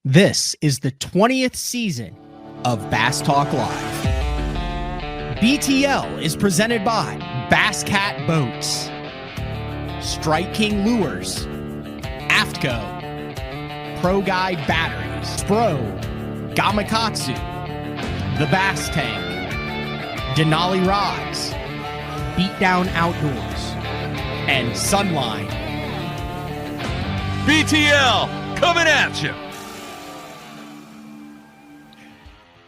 This is the 20th season of Bass Talk Live. BTL is presented by Bass Cat Boats, Strike King Lures, AFTCO, Pro Guide Batteries, Spro, Gamakatsu, The Bass Tank, Denali Rods, Beatdown Outdoors, and Sunline. BTL coming at you.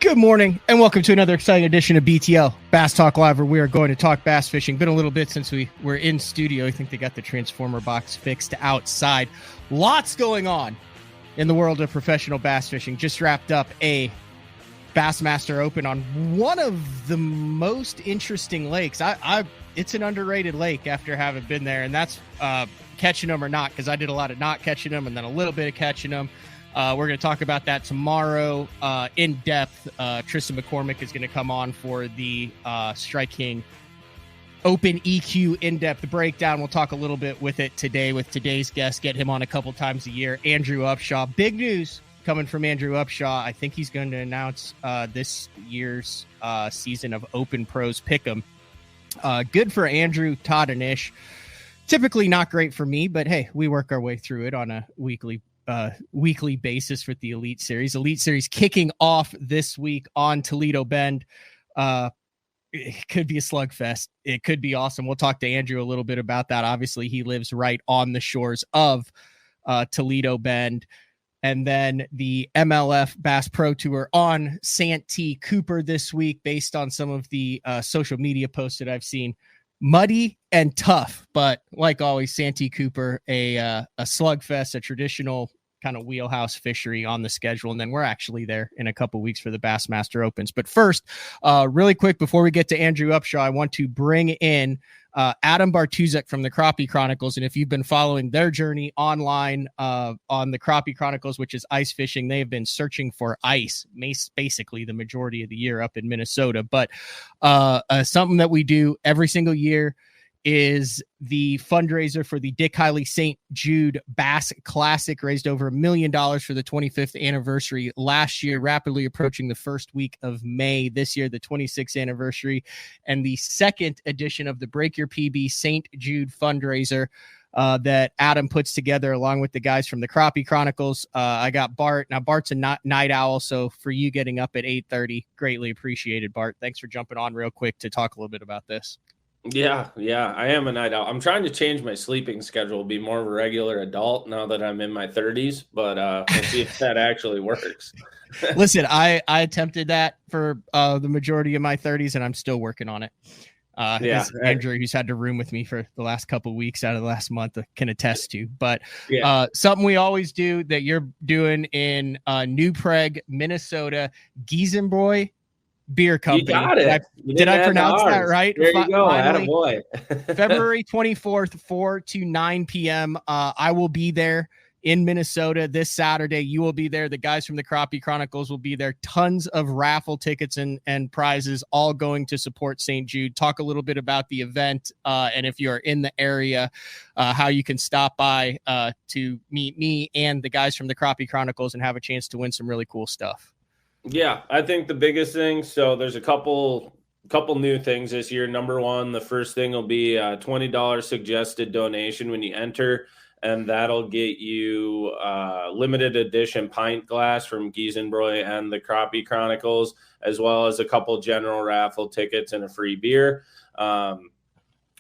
Good morning, and welcome to another exciting edition of BTL, Bass Talk Live, where we are going to talk bass fishing. Been a little bit since we were in studio. I think they got the transformer box fixed outside. Lots going on in the world of professional bass fishing. Just wrapped up a Bassmaster Open on one of the most interesting lakes. It's an underrated lake after having been there, and that's catching them or not, because I did a lot of not catching them and then a little bit of catching them. We're going to talk about that tomorrow in depth. Tristan McCormick is going to come on for the Strike King Open EQ in-depth breakdown. We'll talk a little bit with it today with today's guest. Get him on a couple times a year. Andrew Upshaw. Big news coming from Andrew Upshaw. I think he's going to announce this year's season of Open Pros Pick'em. Good for Andrew, Todd, and Ish. Typically not great for me, but hey, we work our way through it on a weekly basis with the Elite Series. Elite Series kicking off this week on Toledo Bend. It could be a slugfest. It could be awesome. We'll talk to Andrew a little bit about that. Obviously, he lives right on the shores of Toledo Bend. And then the MLF Bass Pro Tour on Santee Cooper this week, based on some of the social media posts that I've seen. Muddy and tough, but like always, Santee Cooper, a slugfest, a traditional kind of wheelhouse fishery on the schedule. And then we're actually there in a couple weeks for the Bassmaster Opens. But first, really quick, before we get to Andrew Upshaw, I want to bring in Adam Bartuzek from the Crappie Chronicles. And if you've been following their journey online on the Crappie Chronicles, which is ice fishing, they have been searching for ice basically the majority of the year up in Minnesota. But something that we do every single year is the fundraiser for the Dick Hiley St. Jude Bass Classic. Raised over $1 million for the 25th anniversary last year, rapidly approaching the first week of May. This year, the 26th anniversary, and the second edition of the Break Your PB St. Jude fundraiser that Adam puts together along with the guys from the Crappie Chronicles. I got Bart. Now, Bart's a night owl, so for you getting up at 8:30, greatly appreciated, Bart. Thanks for jumping on real quick to talk a little bit about this. Yeah, I am a night owl. I'm trying to change my sleeping schedule, be more of a regular adult now that I'm in my 30s, but we'll see if that actually works. Listen, I attempted that for the majority of my 30s, and I'm still working on it. Andrew, who's had to room with me for the last couple of weeks out of the last month, can attest to. But something we always do that you're doing in New Prague, Minnesota, Giesenbrau Beer Company. You got it. Did I pronounce that right? There you go. Attaboy. February 24th, 4 to 9 p.m. I will be there in Minnesota this Saturday. You will be there. The guys from the Crappie Chronicles will be there. Tons of raffle tickets and prizes, all going to support St. Jude. Talk a little bit about the event, and if you're in the area, how you can stop by to meet me and the guys from the Crappie Chronicles and have a chance to win some really cool stuff. Yeah, I think the biggest thing, so there's a couple new things this year. Number one, the first thing will be a $20 suggested donation when you enter, and that'll get you limited edition pint glass from Giesenbrau and the Crappie Chronicles, as well as a couple general raffle tickets and a free beer.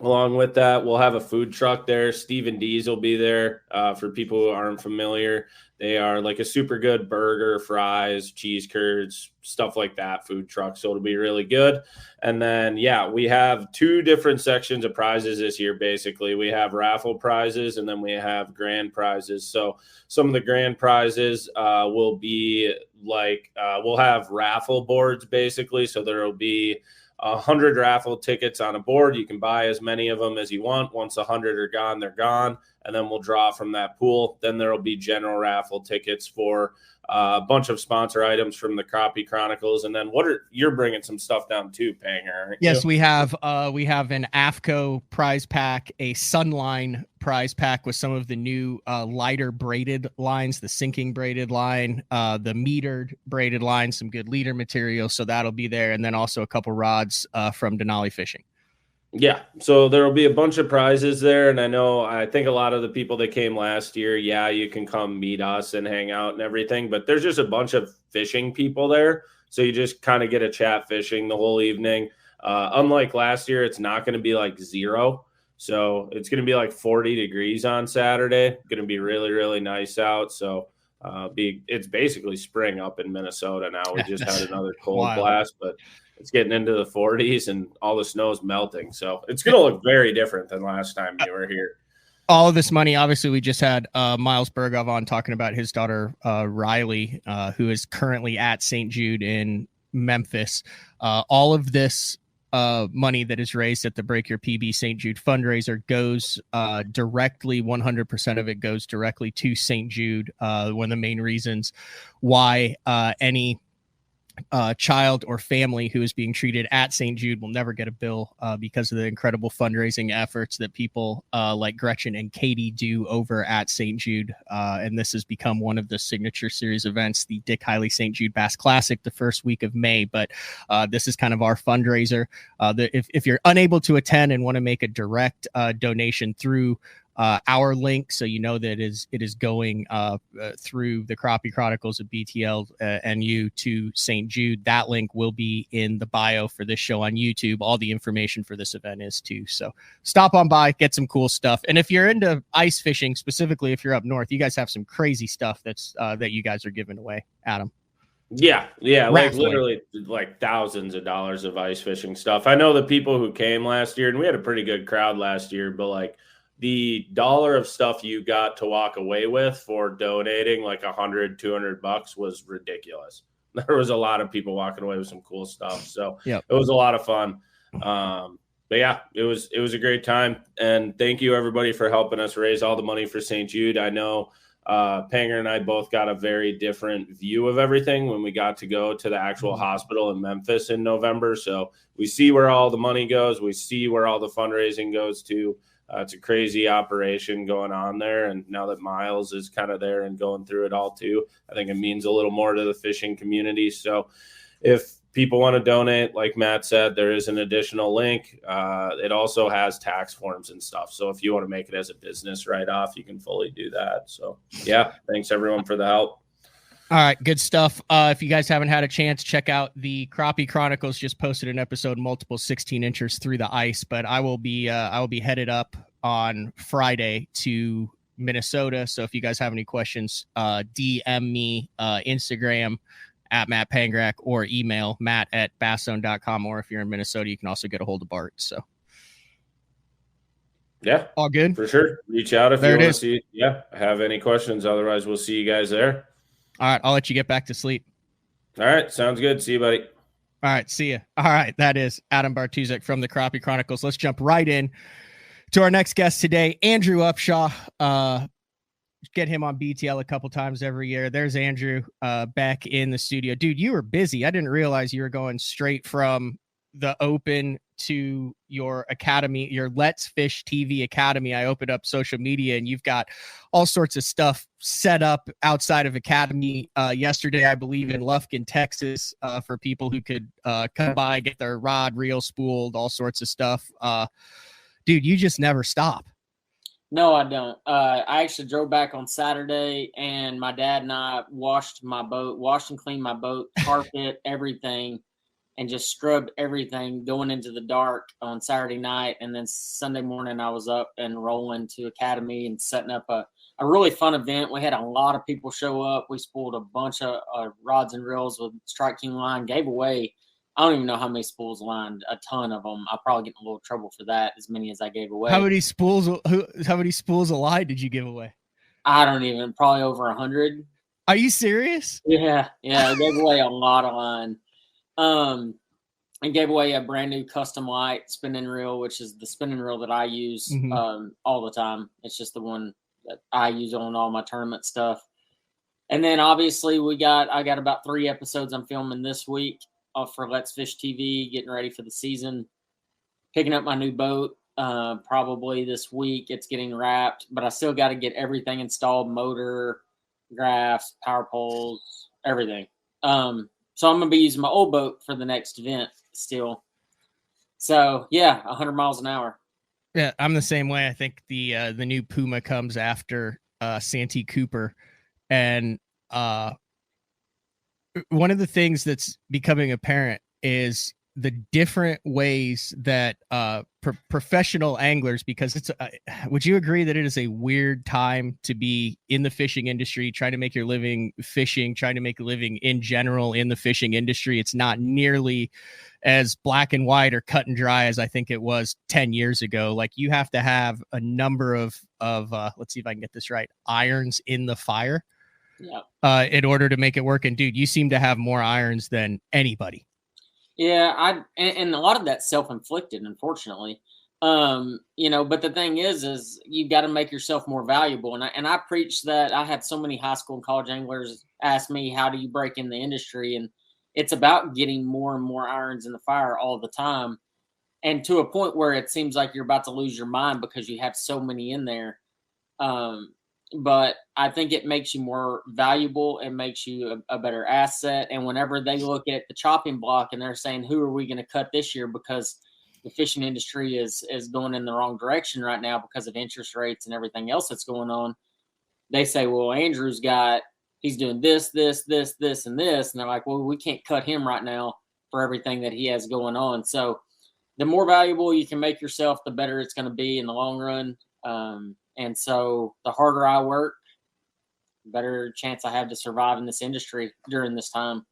Along with that, we'll have a food truck there. Stephen D's will be there. For people who aren't familiar, they are like a super good burger, fries, cheese curds, stuff like that food truck. So it'll be really good. And then, we have two different sections of prizes this year. Basically, we have raffle prizes and then we have grand prizes. So some of the grand prizes will be like we'll have raffle boards basically. So there will be 100 raffle tickets on a board. You can buy as many of them as you want. Once 100 are gone, they're gone. and then we'll draw from that pool. Then there will be general raffle tickets for a bunch of sponsor items from the Crappie Chronicles. And then you're bringing some stuff down too, Panger, aren't Yes, you? we have an AFTCO prize pack, a Sunline prize pack with some of the new lighter braided lines, the sinking braided line, the metered braided line, some good leader material. So that'll be there. And then also a couple rods from Denali Fishing. Yeah, so there will be a bunch of prizes there, and I think a lot of the people that came last year, yeah, you can come meet us and hang out and everything, but there's just a bunch of fishing people there, so you just kind of get a chat fishing the whole evening. Unlike last year, it's not going to be like 0, so it's going to be like 40 degrees on Saturday. Going to be really, really nice out, so it's basically spring up in Minnesota now. We just had another cold blast, but it's getting into the 40s and all the snow's melting. So it's going to look very different than last time you were here. All of this money, obviously, we just had Miles Bergov on talking about his daughter, Riley, who is currently at St. Jude in Memphis. All of this money that is raised at the Break Your PB St. Jude fundraiser goes directly, 100% of it goes directly to St. Jude. One of the main reasons why any child or family who is being treated at St. Jude will never get a bill because of the incredible fundraising efforts that people like Gretchen and Katie do over at St. Jude. And this has become one of the signature series events, the Dick Hiley St. Jude Bass Classic, the first week of May. But this is kind of our fundraiser. If you're unable to attend and want to make a direct donation through our link, so you know that it is going through the Crappie Chronicles of BTL NU to St. Jude. That link will be in the bio for this show on YouTube. All the information for this event is too. So stop on by, get some cool stuff. And if you're into ice fishing, specifically if you're up north, you guys have some crazy stuff that you guys are giving away, Adam. Yeah, Raffling. like literally like thousands of dollars of ice fishing stuff. I know the people who came last year, and we had a pretty good crowd last year, but like the dollar of stuff you got to walk away with for donating like $100-$200 was ridiculous. There was a lot of people walking away with some cool stuff. So It was a lot of fun. But yeah, it was a great time. And thank you everybody for helping us raise all the money for St. Jude. I know Panger and I both got a very different view of everything when we got to go to the actual hospital in Memphis in November. So we see where all the money goes. We see where all the fundraising goes to. It's a crazy operation going on there. And now that Miles is kind of there and going through it all too, I think it means a little more to the fishing community. So if people want to donate, like Matt said, there is an additional link. It also has tax forms and stuff. So if you want to make it as a business write-off, you can fully do that. So yeah, thanks everyone for the help. All right, good stuff. If you guys haven't had a chance, check out the Crappie Chronicles. Just posted an episode, multiple 16-inchers through the ice. But I will be headed up on Friday to Minnesota. So if you guys have any questions, DM me Instagram at Matt Pangrak or email matt@basszone.com. Or if you're in Minnesota, you can also get a hold of Bart. So yeah, all good for sure. Reach out if there you want to see. Yeah, have any questions. Otherwise, we'll see you guys there. All right, I'll let you get back to sleep. All right, sounds good. See you, buddy. All right, see you. All right, that is Adam Bartuzek from the Crappie Chronicles. Let's jump right in to our next guest today, Andrew Upshaw. Get him on BTL a couple times every year. There's Andrew back in the studio. Dude, you were busy. I didn't realize you were going straight from the Open to your academy, your Let's Fish TV Academy. I opened up social media and you've got all sorts of stuff set up outside of Academy. Yesterday, I believe in Lufkin, Texas, for people who could come by, get their rod, reel spooled, all sorts of stuff. Dude, you just never stop. No, I don't. I actually drove back on Saturday and my dad and I washed and cleaned my boat, carpet, everything, and just scrubbed everything going into the dark on Saturday night. And then Sunday morning, I was up and rolling to Academy and setting up a really fun event. We had a lot of people show up. We spooled a bunch of rods and reels with Strike King line, gave away. I don't even know how many spools lined, a ton of them. I'll probably get in a little trouble for that, as many as I gave away. How many spools of line did you give away? I don't even, probably over 100. Are you serious? Yeah. I gave away a lot of line. and gave away a brand new custom light spinning reel, which is the spinning reel that I use all the time. It's just the one that I use on all my tournament stuff. And then obviously I got about 3 episodes I'm filming this week for Let's Fish TV, getting ready for the season, picking up my new boat probably this week. It's getting wrapped, but I still got to get everything installed, motor, graphs, power poles, everything. So I'm going to be using my old boat for the next event still. So yeah, 100 miles an hour. Yeah, I'm the same way. I think the new Puma comes after Santee Cooper. And one of the things that's becoming apparent is the different ways that professional anglers, because it's would you agree that it is a weird time to be in the fishing industry, trying to make your living fishing, trying to make a living in general in the fishing industry? It's not nearly as black and white or cut and dry as I think it was 10 years ago. Like, you have to have a number of let's see if I can get this right, irons in the fire in order to make it work. And dude, you seem to have more irons than anybody. Yeah, and a lot of that's self-inflicted, unfortunately. But the thing is you've got to make yourself more valuable. And I preach that. I had so many high school and college anglers ask me, how do you break in the industry? And it's about getting more and more irons in the fire all the time. And to a point where it seems like you're about to lose your mind because you have so many in there. But I think it makes you more valuable. It makes you a better asset. And whenever they look at the chopping block and they're saying, who are we going to cut this year? Because the fishing industry is going in the wrong direction right now because of interest rates and everything else that's going on. They say, well, he's doing this, this, this, this, and this. And they're like, well, we can't cut him right now for everything that he has going on. So the more valuable you can make yourself, the better it's going to be in the long run. And so the harder I work, the better chance I have to survive in this industry during this time.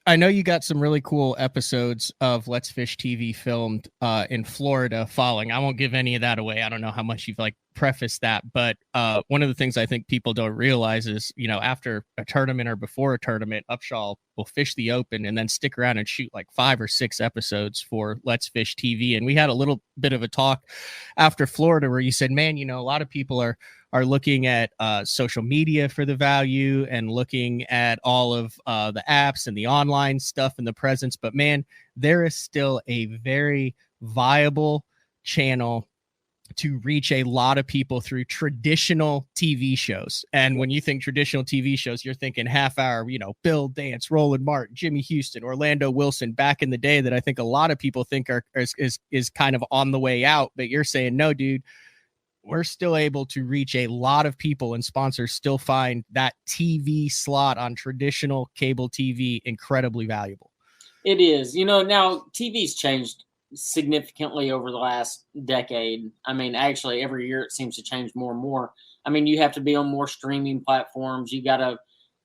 I know you got some really cool episodes of Let's Fish TV filmed in Florida following. I won't give any of that away. I don't know how much you've prefaced that, but one of the things I think people don't realize is, after a tournament or before a tournament, Upshaw will fish the open and then stick around and shoot 5 or 6 episodes for Let's Fish TV. And we had a little bit of a talk after Florida where you said, man, a lot of people are looking at social media for the value and looking at all of the apps and the online stuff and the presence. But man, there is still a very viable channel to reach a lot of people through traditional TV shows. And when you think traditional TV shows, you're thinking half hour, Bill Dance, Roland Martin, Jimmy Houston, Orlando Wilson back in the day that I think a lot of people think is kind of on the way out. But you're saying, no, dude, we're still able to reach a lot of people, and sponsors still find that TV slot on traditional cable TV incredibly valuable. It is. Now TV's changed significantly over the last decade. I mean, actually every year it seems to change more and more. I mean, you have to be on more streaming platforms. You got to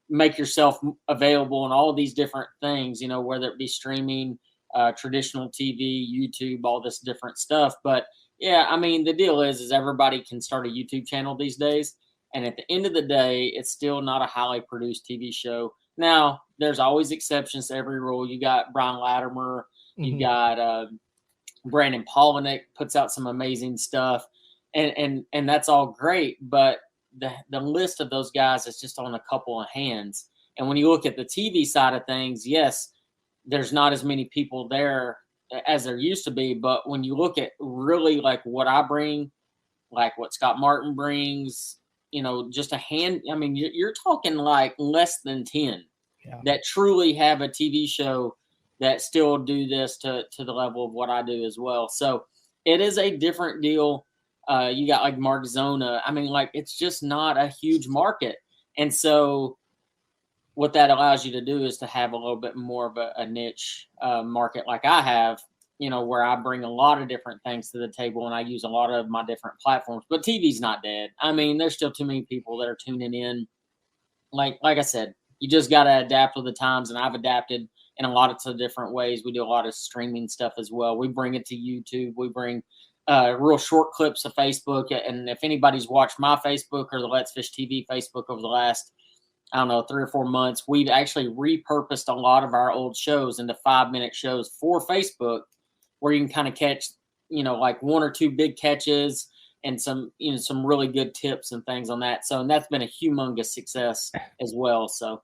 make yourself available in all of these different things, whether it be streaming, traditional TV, YouTube, all this different stuff. But yeah, I mean, the deal is everybody can start a YouTube channel these days. And at the end of the day, it's still not a highly produced TV show. Now, there's always exceptions to every rule. You got Brian Latimer, you got Brandon Polinick puts out some amazing stuff. And that's all great. But the list of those guys is just on a couple of hands. And when you look at the TV side of things, yes, there's not as many people there as there used to be. But when you look at really what I bring, what Scott Martin brings, just a hand, I mean, you're talking less than 10 that truly have a TV show that still do this to the level of what I do as well. So it is a different deal. You got Mark Zona. I mean, it's just not a huge market. And so what that allows you to do is to have a little bit more of a niche market like I have, where I bring a lot of different things to the table and I use a lot of my different platforms. But TV's not dead. I mean, there's still too many people that are tuning in. Like I said, you just got to adapt with the times, and I've adapted in a lot of different ways. We do a lot of streaming stuff as well. We bring it to YouTube. We bring real short clips of Facebook. And if anybody's watched my Facebook or the Let's Fish TV Facebook over the last I don't know, 3 or 4 months, we've actually repurposed a lot of our old shows into 5-minute shows for Facebook, where you can kind of catch, like 1 or 2 big catches and some really good tips and things on that. So, and that's been a humongous success as well. So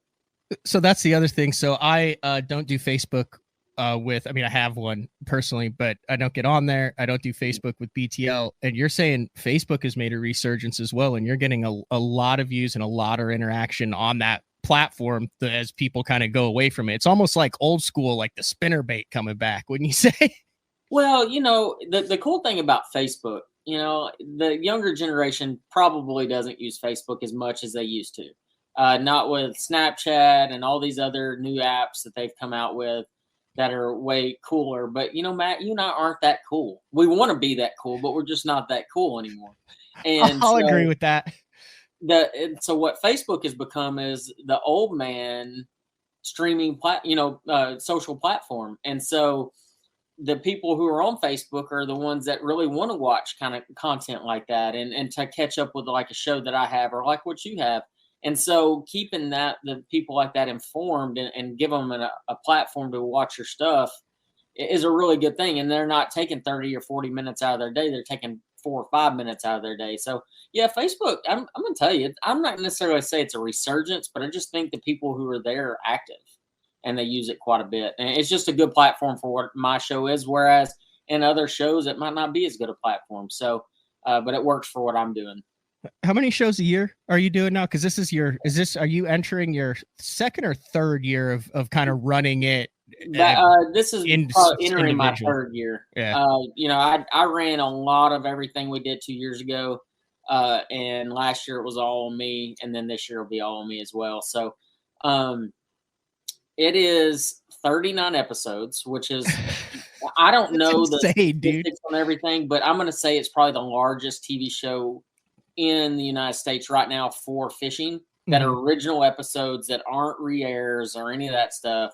that's the other thing. So I don't do Facebook I have one personally, but I don't get on there. I don't do Facebook with BTL. And you're saying Facebook has made a resurgence as well, and you're getting a lot of views and a lot of interaction on that platform as people kind of go away from it. It's almost like old school, like the spinnerbait coming back, wouldn't you say? Well, the cool thing about Facebook, the younger generation probably doesn't use Facebook as much as they used to. Not with Snapchat and all these other new apps that they've come out with that are way cooler. But, Matt, you and I aren't that cool. We want to be that cool, but we're just not that cool anymore. And I'll agree with that. So what Facebook has become is the old man streaming, social platform. And so the people who are on Facebook are the ones that really want to watch kind of content like that and to catch up with like a show that I have or like what you have. And so keeping the people like that informed and give them a platform to watch your stuff is a really good thing. And they're not taking 30 or 40 minutes out of their day. They're taking 4 or 5 minutes out of their day. So yeah, Facebook, I'm going to tell you, I'm not necessarily say it's a resurgence, but I just think the people who are there are active and they use it quite a bit. And it's just a good platform for what my show is. Whereas in other shows, it might not be as good a platform. So, but it works for what I'm doing. How many shows a year are you doing now? Because are you entering your second or third year of kind of running it? This is entering my third year. Yeah. I ran a lot of everything we did 2 years ago. And last year it was all on me. And then this year will be all on me as well. So, it is 39 episodes, which is, I don't know the statistics on everything, but I'm going to say it's probably the largest TV show in the United States right now for fishing that are original episodes that aren't re-airs or any of that stuff.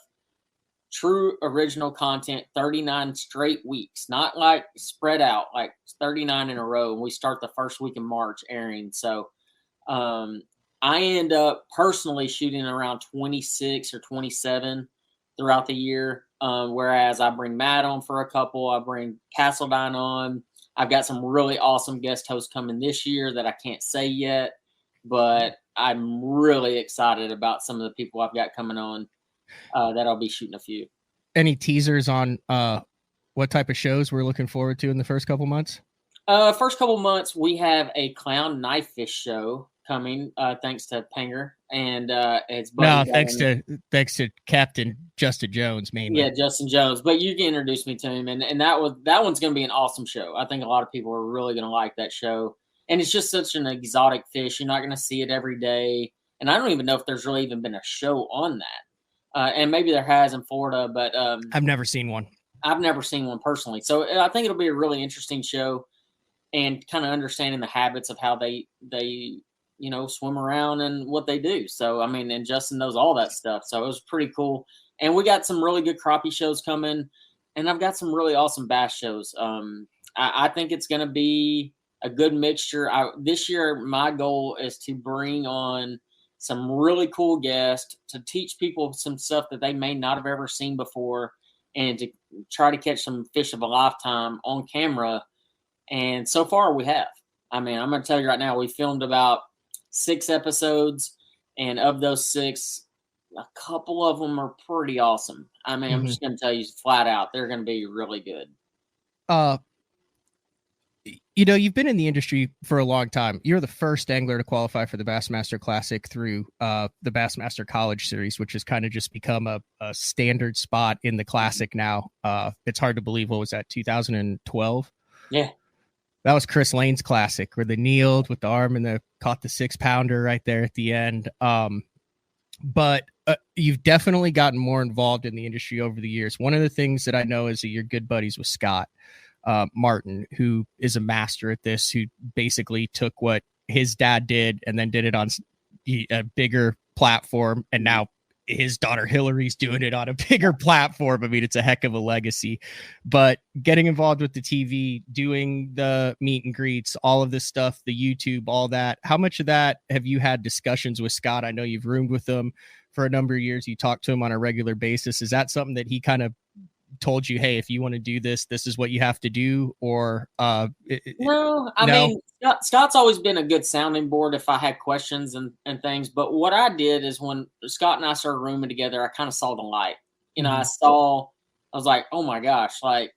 True original content, 39 straight weeks, not like spread out, like 39 in a row. And we start the first week in March airing. So I end up personally shooting around 26 or 27 throughout the year. Whereas I bring Matt on for a couple, I bring Castledine on. I've got some really awesome guest hosts coming this year that I can't say yet, but I'm really excited about some of the people I've got coming on that I'll be shooting a few. Any teasers on what type of shows we're looking forward to in the first couple months? First couple months, we have a clown knife fish show coming, thanks to Panger and it's thanks to Captain Justin Jones mainly. Yeah, Justin Jones. But you can introduce me to him, and that one's going to be an awesome show. I think a lot of people are really going to like that show, and it's just such an exotic fish. You're not going to see it every day, and I don't even know if there's really even been a show on that. And maybe there has in Florida, but I've never seen one. I've never seen one personally, so I think it'll be a really interesting show, and kind of understanding the habits of how they swim around and what they do. So, and Justin knows all that stuff. So it was pretty cool. And we got some really good crappie shows coming, and I've got some really awesome bass shows. I think it's going to be a good mixture. This year, my goal is to bring on some really cool guests to teach people some stuff that they may not have ever seen before, and to try to catch some fish of a lifetime on camera. And so far we have. I'm going to tell you right now, we filmed about 6 episodes, and of those 6, a couple of them are pretty awesome. I'm just going to tell you flat out, they're going to be really good. You've been in the industry for a long time. You're the first angler to qualify for the Bassmaster Classic through the Bassmaster College Series, which has kind of just become a standard spot in the Classic now. It's hard to believe. What was that, 2012? Yeah. That was Chris Lane's Classic, where they kneeled with the arm and caught the 6-pounder right there at the end. But you've definitely gotten more involved in the industry over the years. One of the things that I know is that you're good buddies with Scott Martin, who is a master at this, who basically took what his dad did and then did it on a bigger platform, and now his daughter Hillary's doing it on a bigger platform. I mean, it's a heck of a legacy, but getting involved with the TV, doing the meet and greets, all of this stuff, the YouTube, all that, how much of that have you had discussions with Scott? I know you've roomed with him for a number of years. You talk to him on a regular basis. Is that something that he kind of told you, hey, if you want to do this, this is what you have to do? Or no, I mean, Scott's always been a good sounding board if I had questions and things. But what I did is when Scott and I started rooming together, I kind of saw the light. You know, I was like, oh my gosh, like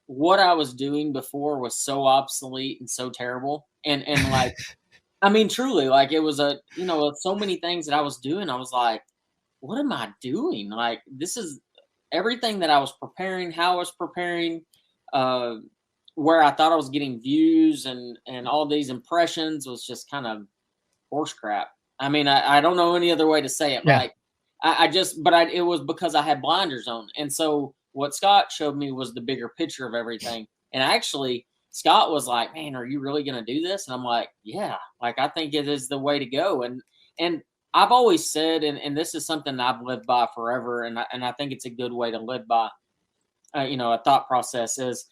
what I was doing before was so obsolete and so terrible. And like, I mean, truly, like it was so many things that I was doing. I was like, what am I doing? Like, this is everything that I was preparing, how I was preparing, where I thought I was getting views and all these impressions was just kind of horse crap. I mean, I don't know any other way to say it. Yeah. Like it was because I had blinders on. And so what Scott showed me was the bigger picture of everything. And actually Scott was like, man, are you really going to do this? And I'm like, yeah, like, I think it is the way to go. And I've always said, and this is something I've lived by forever, and I think it's a good way to live by, a thought process is,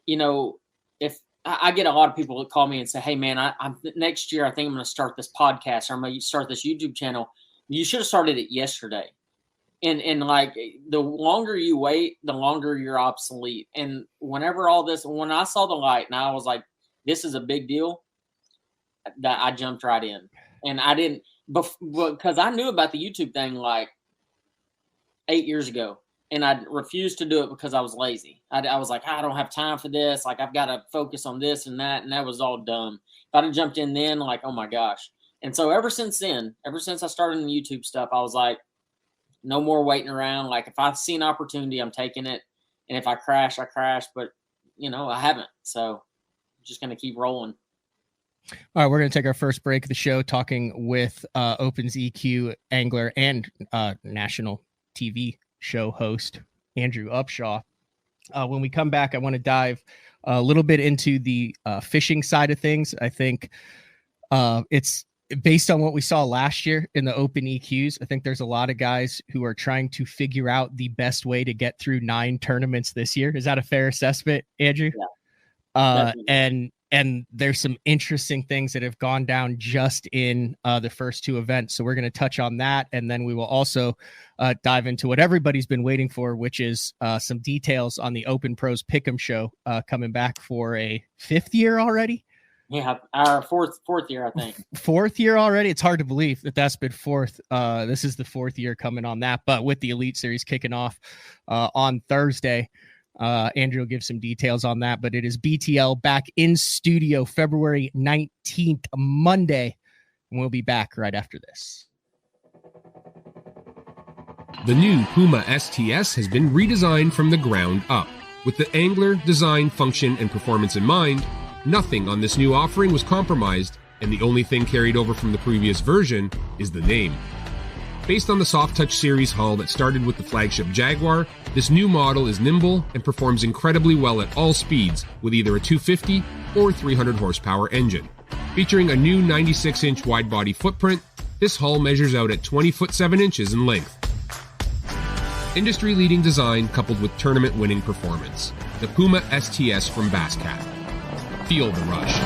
if I get a lot of people that call me and say, hey, man, I'm next year, I think I'm going to start this podcast or I'm going to start this YouTube channel. You should have started it yesterday. And like the longer you wait, the longer you're obsolete. And when I saw the light and I was like, this is a big deal, that I jumped right in. And I didn't, because I knew about the YouTube thing like 8 years ago, and I refused to do it because I was lazy. I was like, I don't have time for this. Like, I've got to focus on this and that. And that was all dumb. If I'd have jumped in then, like, oh my gosh. And so ever since I started in the YouTube stuff, I was like, no more waiting around. Like, if I see an opportunity, I'm taking it. And if I crash, I crash. But, I haven't. So I'm just going to keep rolling. All right, we're going to take our first break of the show talking with Open's EQ angler and national TV show host Andrew Upshaw. When we come back, I want to dive a little bit into the fishing side of things. I think it's based on what we saw last year in the Open EQs. I think there's a lot of guys who are trying to figure out the best way to get through 9 tournaments this year. Is that a fair assessment, Andrew? Yeah. And there's some interesting things that have gone down just in the first 2 events. So we're going to touch on that. And then we will also dive into what everybody's been waiting for, which is some details on the Open Pros Pick'em show coming back for a 5th year already. Yeah, our fourth year, I think. 4th year already. It's hard to believe that that's been 4th. This is the 4th year coming on that. But with the Elite Series kicking off on Thursday, Andrew will give some details on that, but it is BTL back in studio February 19th, Monday, and we'll be back right after this. The new Puma STS has been redesigned from the ground up. With the angler, design, function, and performance in mind, nothing on this new offering was compromised, and the only thing carried over from the previous version is the name. Based on the Soft Touch series hull that started with the flagship Jaguar, this new model is nimble and performs incredibly well at all speeds with either a 250 or 300 horsepower engine. Featuring a new 96-inch wide-body footprint, this hull measures out at 20 foot 7 inches in length. Industry-leading design coupled with tournament-winning performance. The Puma STS from Basscat. Feel the rush.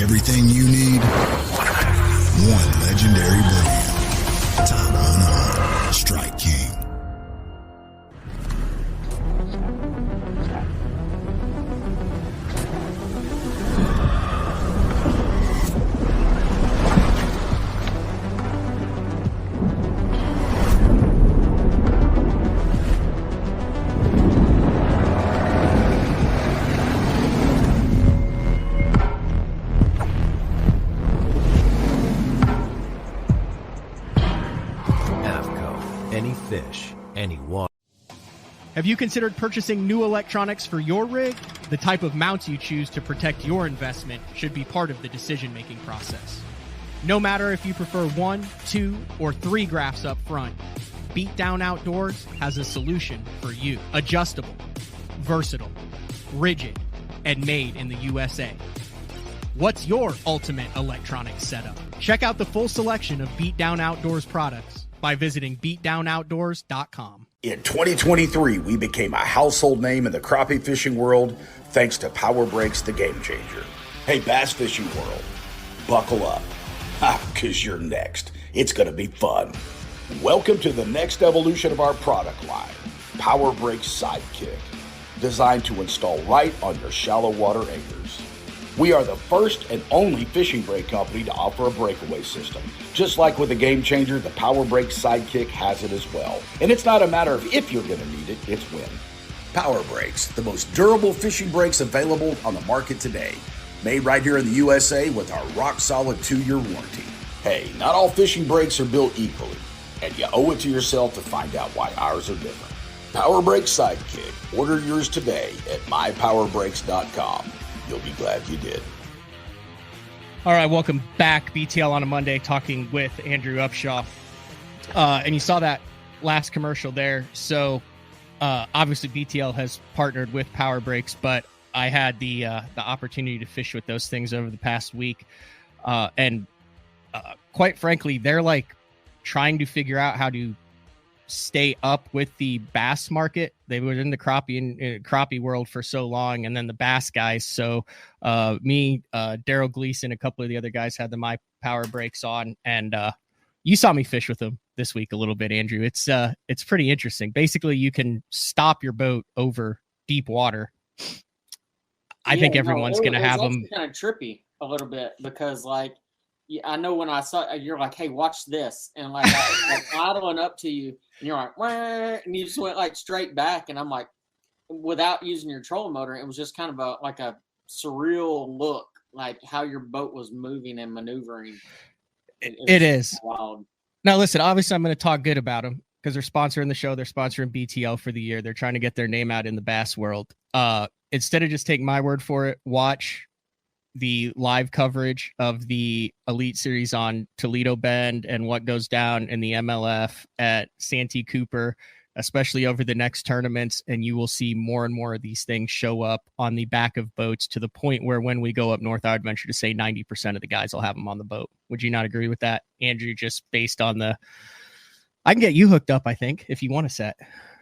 Everything you need, one legendary brand. Top unarmed, Strike King. Any fish, any water. Have you considered purchasing new electronics for your rig? The type of mounts you choose to protect your investment should be part of the decision-making process. No matter if you prefer 1, 2, or 3 graphs up front, Beatdown Outdoors has a solution for you. Adjustable, versatile, rigid, and made in the USA. What's your ultimate electronics setup? Check out the full selection of Beatdown Outdoors products by visiting beatdownoutdoors.com. In 2023, we became a household name in the crappie fishing world thanks to Power Breaks, the game changer. Hey, bass fishing world, buckle up, because you're next. It's going to be fun. Welcome to the next evolution of our product line, Power Breaks Sidekick, designed to install right on your shallow water anchors. We are the first and only fishing brake company to offer a breakaway system. Just like with the Game Changer, the Power Breaks Sidekick has it as well. And it's not a matter of if you're going to need it, it's when. Power Breaks, the most durable fishing brakes available on the market today. Made right here in the USA with our rock-solid 2-year warranty. Hey, not all fishing brakes are built equally, and you owe it to yourself to find out why ours are different. Power Breaks Sidekick. Order yours today at mypowerbrakes.com. You'll be glad you did. All right, welcome back. BTL on a Monday, talking with Andrew Upshaw. And you saw that last commercial there. So obviously BTL has partnered with Power Breaks, but I had the opportunity to fish with those things over the past week. And quite frankly, they're like trying to figure out how to stay up with the bass market. They were in the crappie world for so long, and then the bass guys. So me, Daryl Gleason, a couple of the other guys had the My Power Breaks on, and you saw me fish with them this week a little bit, Andrew. It's pretty interesting. Basically, you can stop your boat over deep water. I think everyone's going to have them. Kind of trippy a little bit because, like, I know when I saw you're like, hey, watch this, and like I idling up to you, and you're like, wah, and you just went like straight back, and I'm like, without using your trolling motor, it was just kind of a surreal look, like how your boat was moving and maneuvering. It is wild. Now, listen, obviously, I'm going to talk good about them because they're sponsoring the show. They're sponsoring BTL for the year. They're trying to get their name out in the bass world. Instead of just taking my word for it, watch the live coverage of the Elite Series on Toledo Bend and what goes down in the MLF at Santee Cooper, especially over the next tournaments, and you will see more and more of these things show up on the back of boats to the point where when we go up north, I would venture to say 90% of the guys will have them on the boat. Would you not agree with that, Andrew? Just based on I can get you hooked up, I think, if you want to set.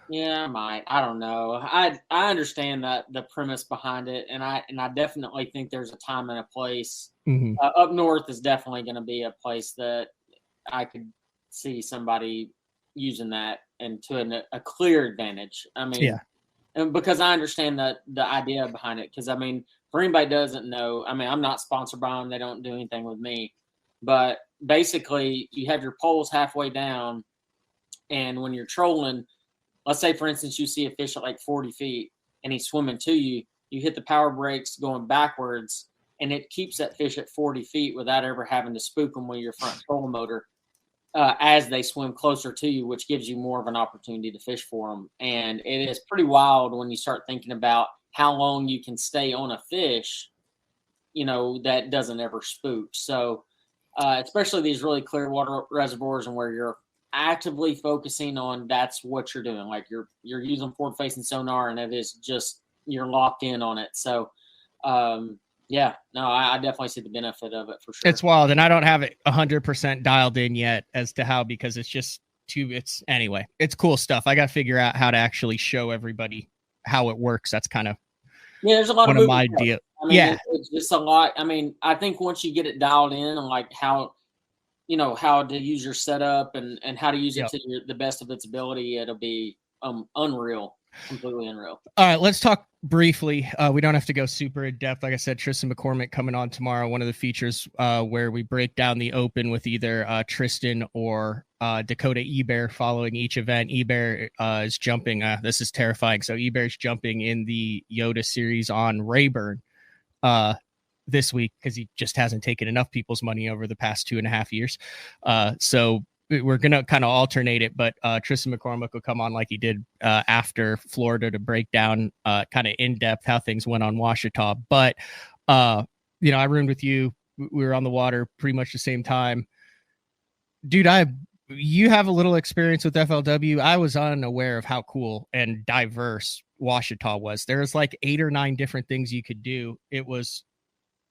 Yeah, I might. I don't know. I understand that the premise behind it, and I definitely think there's a time and a place. Mm-hmm. Up north is definitely going to be a place that I could see somebody using that and to a clear advantage. I mean, yeah, and because I understand the idea behind it. Because I mean, for anybody who doesn't know, I mean, I'm not sponsored by them. They don't do anything with me. But basically, you have your poles halfway down, and when you're trolling, let's say, for instance, you see a fish at like 40 feet and he's swimming to you, you hit the power brakes going backwards, and it keeps that fish at 40 feet without ever having to spook them with your front trolling motor as they swim closer to you, which gives you more of an opportunity to fish for them. And it is pretty wild when you start thinking about how long you can stay on a fish, that doesn't ever spook. So especially these really clear water reservoirs and where you're actively focusing on, that's what you're doing. Like you're using forward facing sonar, and it is just, you're locked in on it. So I definitely see the benefit of it for sure. It's wild, and I don't have it 100% dialed in yet as to how, because it's just anyway, it's cool stuff. I got to figure out how to actually show everybody how it works. That's kind of there's a lot one of my deal. I mean, it's just a lot. I mean, I think once you get it dialed in and like how to use your setup and how to use it to the best of its ability, it'll be unreal, completely unreal. All right, let's talk briefly. We don't have to go super in depth. Like I said, Tristan McCormick coming on tomorrow. One of the features where we break down the Open with either Tristan or Dakota Eber following each event. Eber is jumping. This is terrifying. So Eber's jumping in the Yoda series on Rayburn this week because he just hasn't taken enough people's money over the past 2.5 years. So we're going to kind of alternate it, but Tristan McCormick will come on like he did after Florida to break down kind of in depth how things went on Ouachita. But, you know, I roomed with you. We were on the water pretty much the same time. Dude, you have a little experience with FLW. I was unaware of how cool and diverse Ouachita was. There's like 8 or 9 different things you could do. It was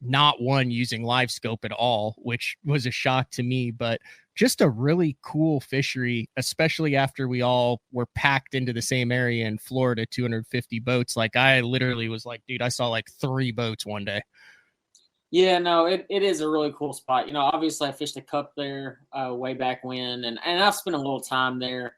not one using live scope at all, which was a shock to me, but just a really cool fishery, especially after we all were packed into the same area in Florida, 250 boats. Like I literally was like, dude, I saw like 3 boats one day. Yeah, no, it is a really cool spot. You know, obviously I fished a cup there way back when, and I've spent a little time there.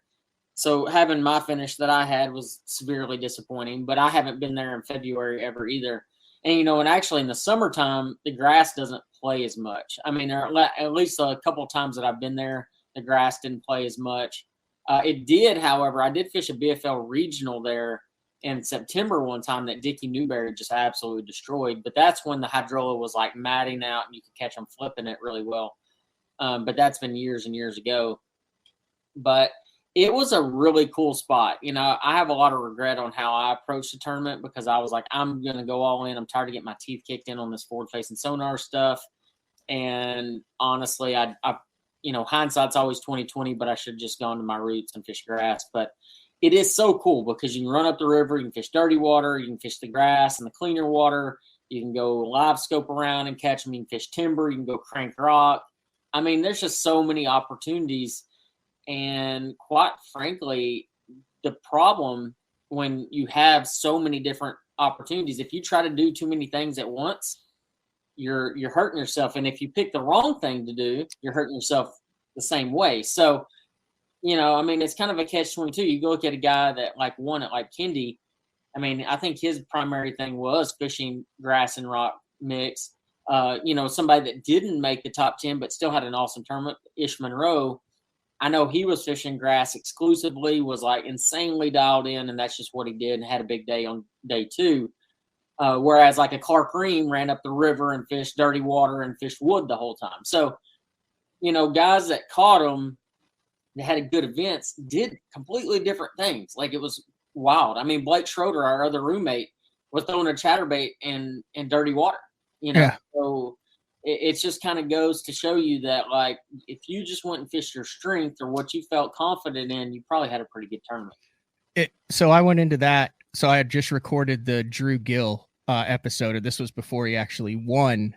So having my finish that I had was severely disappointing, but I haven't been there in February ever either. And, you know, and actually in the summertime, the grass doesn't play as much. I mean, at least a couple of times that I've been there, the grass didn't play as much. It did, however, I did fish a BFL regional there in September one time that Dickie Newberry just absolutely destroyed. But that's when the hydrola was like matting out and you could catch them flipping it really well. But that's been years and years ago. But it was a really cool spot. You know, I have a lot of regret on how I approached the tournament because I was like, I'm going to go all in. I'm tired of getting my teeth kicked in on this forward-facing sonar stuff. And honestly, I you know, hindsight's always 20/20, but I should have just gone to my roots and fish grass. But it is so cool because you can run up the river, you can fish dirty water, you can fish the grass and the cleaner water. You can go live scope around and catch them. You can fish timber. You can go crank rock. I mean, there's just so many opportunities. And quite frankly, the problem when you have so many different opportunities, if you try to do too many things at once, you're hurting yourself. And if you pick the wrong thing to do, you're hurting yourself the same way. So, you know, I mean, it's kind of a catch-22. You go look at a guy that like won it, like Kendi. I mean, I think his primary thing was fishing grass and rock mix. You know, somebody that didn't make the top 10 but still had an awesome tournament, Ish Monroe. I know he was fishing grass exclusively, was like insanely dialed in, and that's just what he did, and had a big day on day 2. Whereas like a Clark Ream ran up the river and fished dirty water and fished wood the whole time. So, you know, guys that caught them, that had good events, did completely different things. Like it was wild. I mean, Blake Schroeder, our other roommate, was throwing a chatterbait in dirty water, you know? Yeah. So it just kind of goes to show you that, like, if you just went and fished your strength or what you felt confident in, you probably had a pretty good tournament. So I went into that. So I had just recorded the Drew Gill episode, and this was before he actually won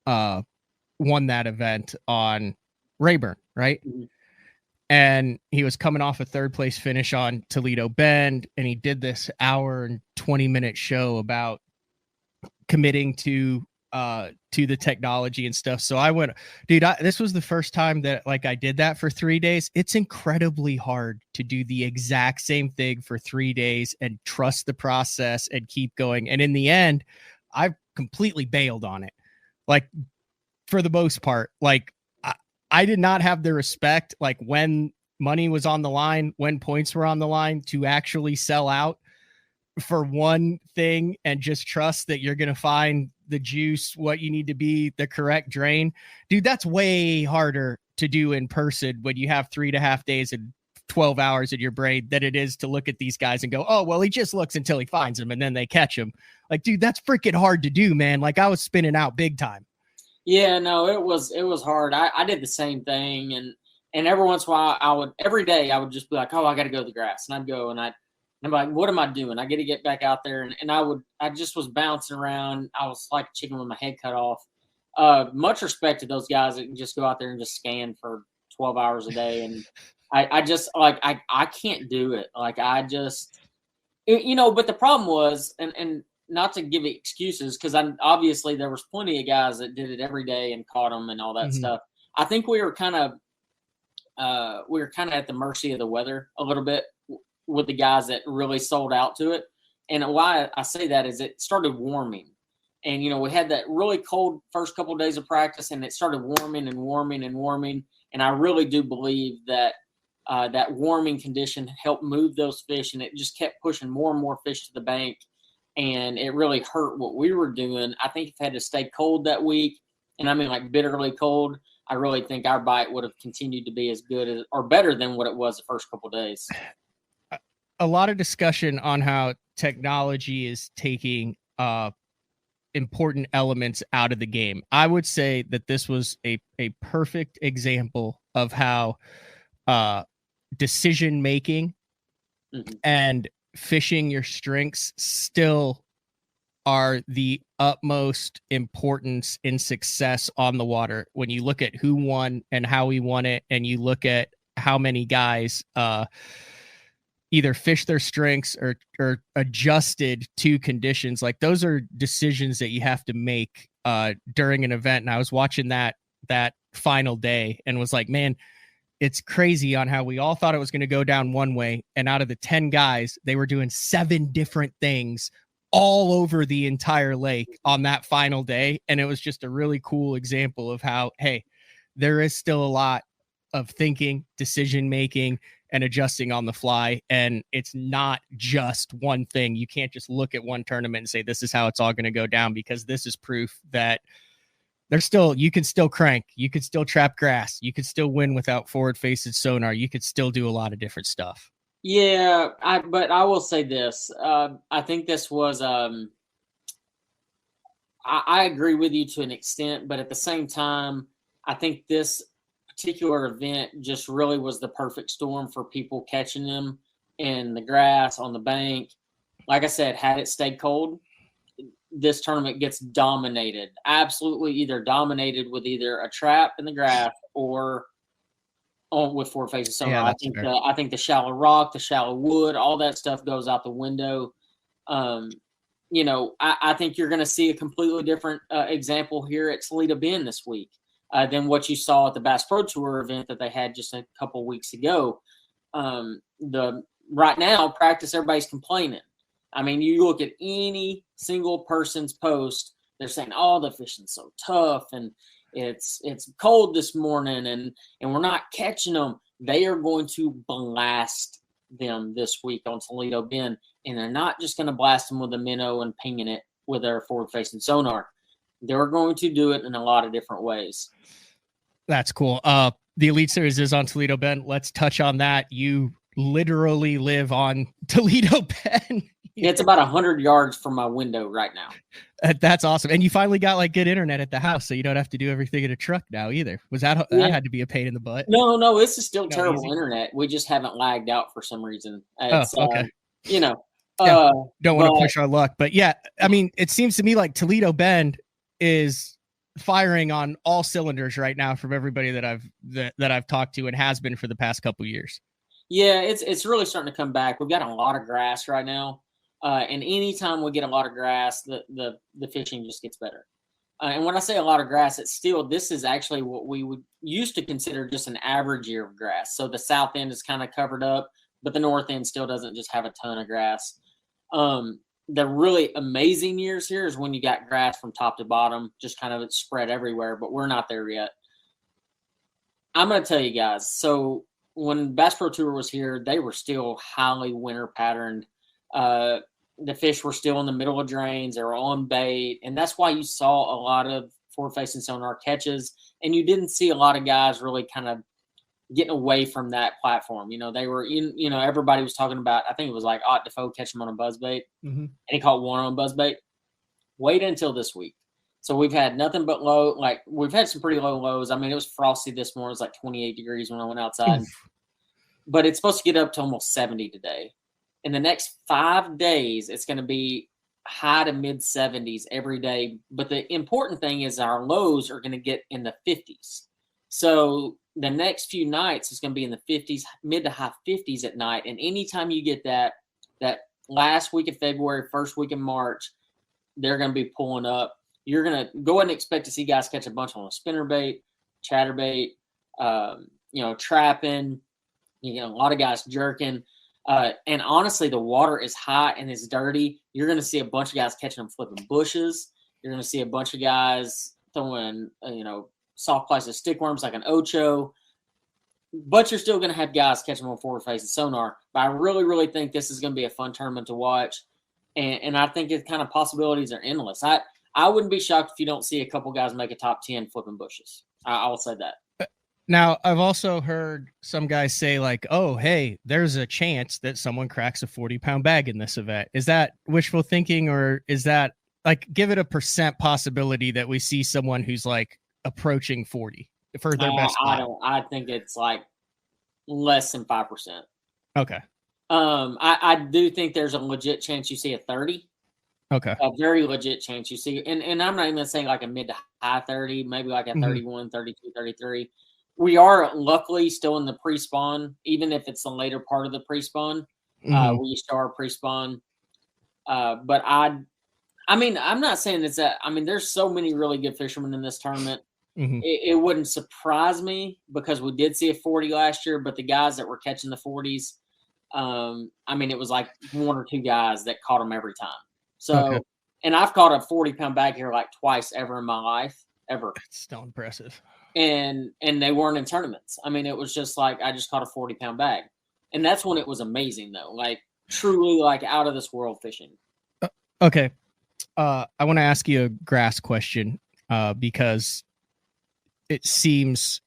that event on Rayburn, right? Mm-hmm. And he was coming off a 3rd place finish on Toledo Bend, and he did this hour and 20-minute show about committing to the technology and stuff. So I went, dude, this was the first time that like I did that for 3 days. It's incredibly hard to do the exact same thing for 3 days and trust the process and keep going. And in the end, I've completely bailed on it. Like for the most part, like I did not have the respect, like when money was on the line, when points were on the line, to actually sell out for one thing and just trust that you're going to find the juice, what you need to be, the correct drain. Dude, that's way harder to do in person when you have 3.5 days and 12 hours in your brain than it is to look at these guys and go, oh, well, he just looks until he finds them and then they catch him. Like, dude, that's freaking hard to do, man. Like I was spinning out big time. Yeah, no, it was hard. I did the same thing. And every once in a while every day I would just be like, oh, I got to go to the grass. And I'd go and I'm like, what am I doing? I got to get back out there. And I just was bouncing around. I was like a chicken with my head cut off. Much respect to those guys that can just go out there and just scan for 12 hours a day. And I just like, I can't do it. Like I just, you know, but the problem was, and not to give it excuses, because obviously there was plenty of guys that did it every day and caught them and all that stuff. I think we were kind of at the mercy of the weather a little bit with the guys that really sold out to it. And why I say that is it started warming. And, you know, we had that really cold first couple of days of practice, and it started warming and warming and warming. And I really do believe that that warming condition helped move those fish, and it just kept pushing more and more fish to the bank. And it really hurt what we were doing. I think if it had to stay cold that week, and I mean like bitterly cold, I really think our bite would have continued to be as good as or better than what it was the first couple of days. A lot of discussion on how technology is taking important elements out of the game. I would say that this was a perfect example of how decision making and fishing your strengths still are the utmost importance in success on the water. When you look at who won and how he won it, and you look at how many guys either fished their strengths or adjusted to conditions, like those are decisions that you have to make during an event. And I was watching that final day and was like, man, it's crazy on how we all thought it was going to go down one way. And out of the 10 guys, they were doing 7 different things all over the entire lake on that final day. And it was just a really cool example of how, hey, there is still a lot of thinking, decision-making, and adjusting on the fly. And it's not just one thing. You can't just look at one tournament and say, this is how it's all going to go down, because this is proof that you can still crank, you could still trap grass, you could still win without forward-facing sonar, you could still do a lot of different stuff. Yeah, but I will say this. I think this was I agree with you to an extent, but at the same time, I think this particular event just really was the perfect storm for people catching them in the grass, on the bank. Like I said, had it stayed cold, this tournament gets dominated, absolutely either dominated with either a trap in the grass or with four faces. So yeah, I think the shallow rock, the shallow wood, all that stuff goes out the window. I think you're going to see a completely different example here at Toledo Bend this week than what you saw at the Bass Pro Tour event that they had just a couple weeks ago. Right now, practice, everybody's complaining. I mean, you look at any single person's post, they're saying, "Oh, the fishing's so tough, and it's cold this morning, and we're not catching them." They are going to blast them this week on Toledo Bend, and they're not just going to blast them with a minnow and pinging it with their forward-facing sonar. They're going to do it in a lot of different ways. That's cool. The Elite Series is on Toledo Bend. Let's touch on that. You literally live on Toledo Bend. It's about 100 yards from my window right now. That's awesome. And you finally got like good internet at the house, so you don't have to do everything in a truck now either. That had to be a pain in the butt? No, this is still terrible internet. We just haven't lagged out for some reason. It's, okay. Don't want to push our luck, but yeah, I mean, it seems to me like Toledo Bend is firing on all cylinders right now from everybody that I've talked to, and has been for the past couple years. Yeah, it's really starting to come back. We've got a lot of grass right now. And anytime we get a lot of grass, the fishing just gets better. And when I say a lot of grass, this is actually what we would used to consider just an average year of grass. So the south end is kind of covered up, but the north end still doesn't just have a ton of grass. The really amazing years here is when you got grass from top to bottom, just kind of spread everywhere, but we're not there yet. I'm going to tell you guys. So when Bass Pro Tour was here, they were still highly winter patterned. The fish were still in the middle of drains. They were on bait. And that's why you saw a lot of forward-facing sonar catches. And you didn't see a lot of guys really kind of getting away from that platform. They were, everybody was talking about, I think it was like Ott Defoe catch him on a buzzbait. Mm-hmm. And he caught one on a buzzbait. Wait until this week. So we've had nothing but we've had some pretty low lows. I mean, it was frosty this morning. It was like 28 degrees when I went outside. But it's supposed to get up to almost 70 today. In the next 5 days, it's going to be high to mid 70s every day. But the important thing is our lows are going to get in the 50s. So the next few nights is going to be in the 50s, mid to high 50s at night. And anytime you get that last week of February, first week of March, they're going to be pulling up. You're going to go ahead and expect to see guys catch a bunch on a spinnerbait, chatterbait, trapping, a lot of guys jerking. And honestly, the water is hot and it's dirty. You're going to see a bunch of guys catching them flipping bushes. You're going to see a bunch of guys throwing, soft plastic stick worms like an ocho. But you're still going to have guys catching them on forward-facing sonar. But I really, really think this is going to be a fun tournament to watch. And I think it kind of possibilities are endless. I wouldn't be shocked if you don't see a couple guys make a top 10 flipping bushes. I will say that. Now, I've also heard some guys say like, oh, hey, there's a chance that someone cracks a 40-pound bag in this event. Is that wishful thinking, or is that like, give it a percent possibility that we see someone who's like approaching 40 for their best spot? I think it's like less than 5%. Okay. I do think there's a legit chance you see a 30. Okay. A very legit chance you see, and I'm not even saying like a mid to high 30, maybe like a 31, 32, 33. We are luckily still in the pre-spawn, even if it's the later part of the pre-spawn. We start pre-spawn. But I mean, I'm not saying it's that. I mean, there's so many really good fishermen in this tournament. It wouldn't surprise me because we did see a 40 last year, but the guys that were catching the 40s, I mean, it was like one or two guys that caught them every time. So, and I've caught a 40-pound bag here like twice ever in my life, ever. That's still impressive. And they weren't in tournaments. I mean, it was just like I just caught a 40-pound bag, and that's when it was amazing though, like truly like out of this world fishing. Okay, I want to ask you a grass question because it seems,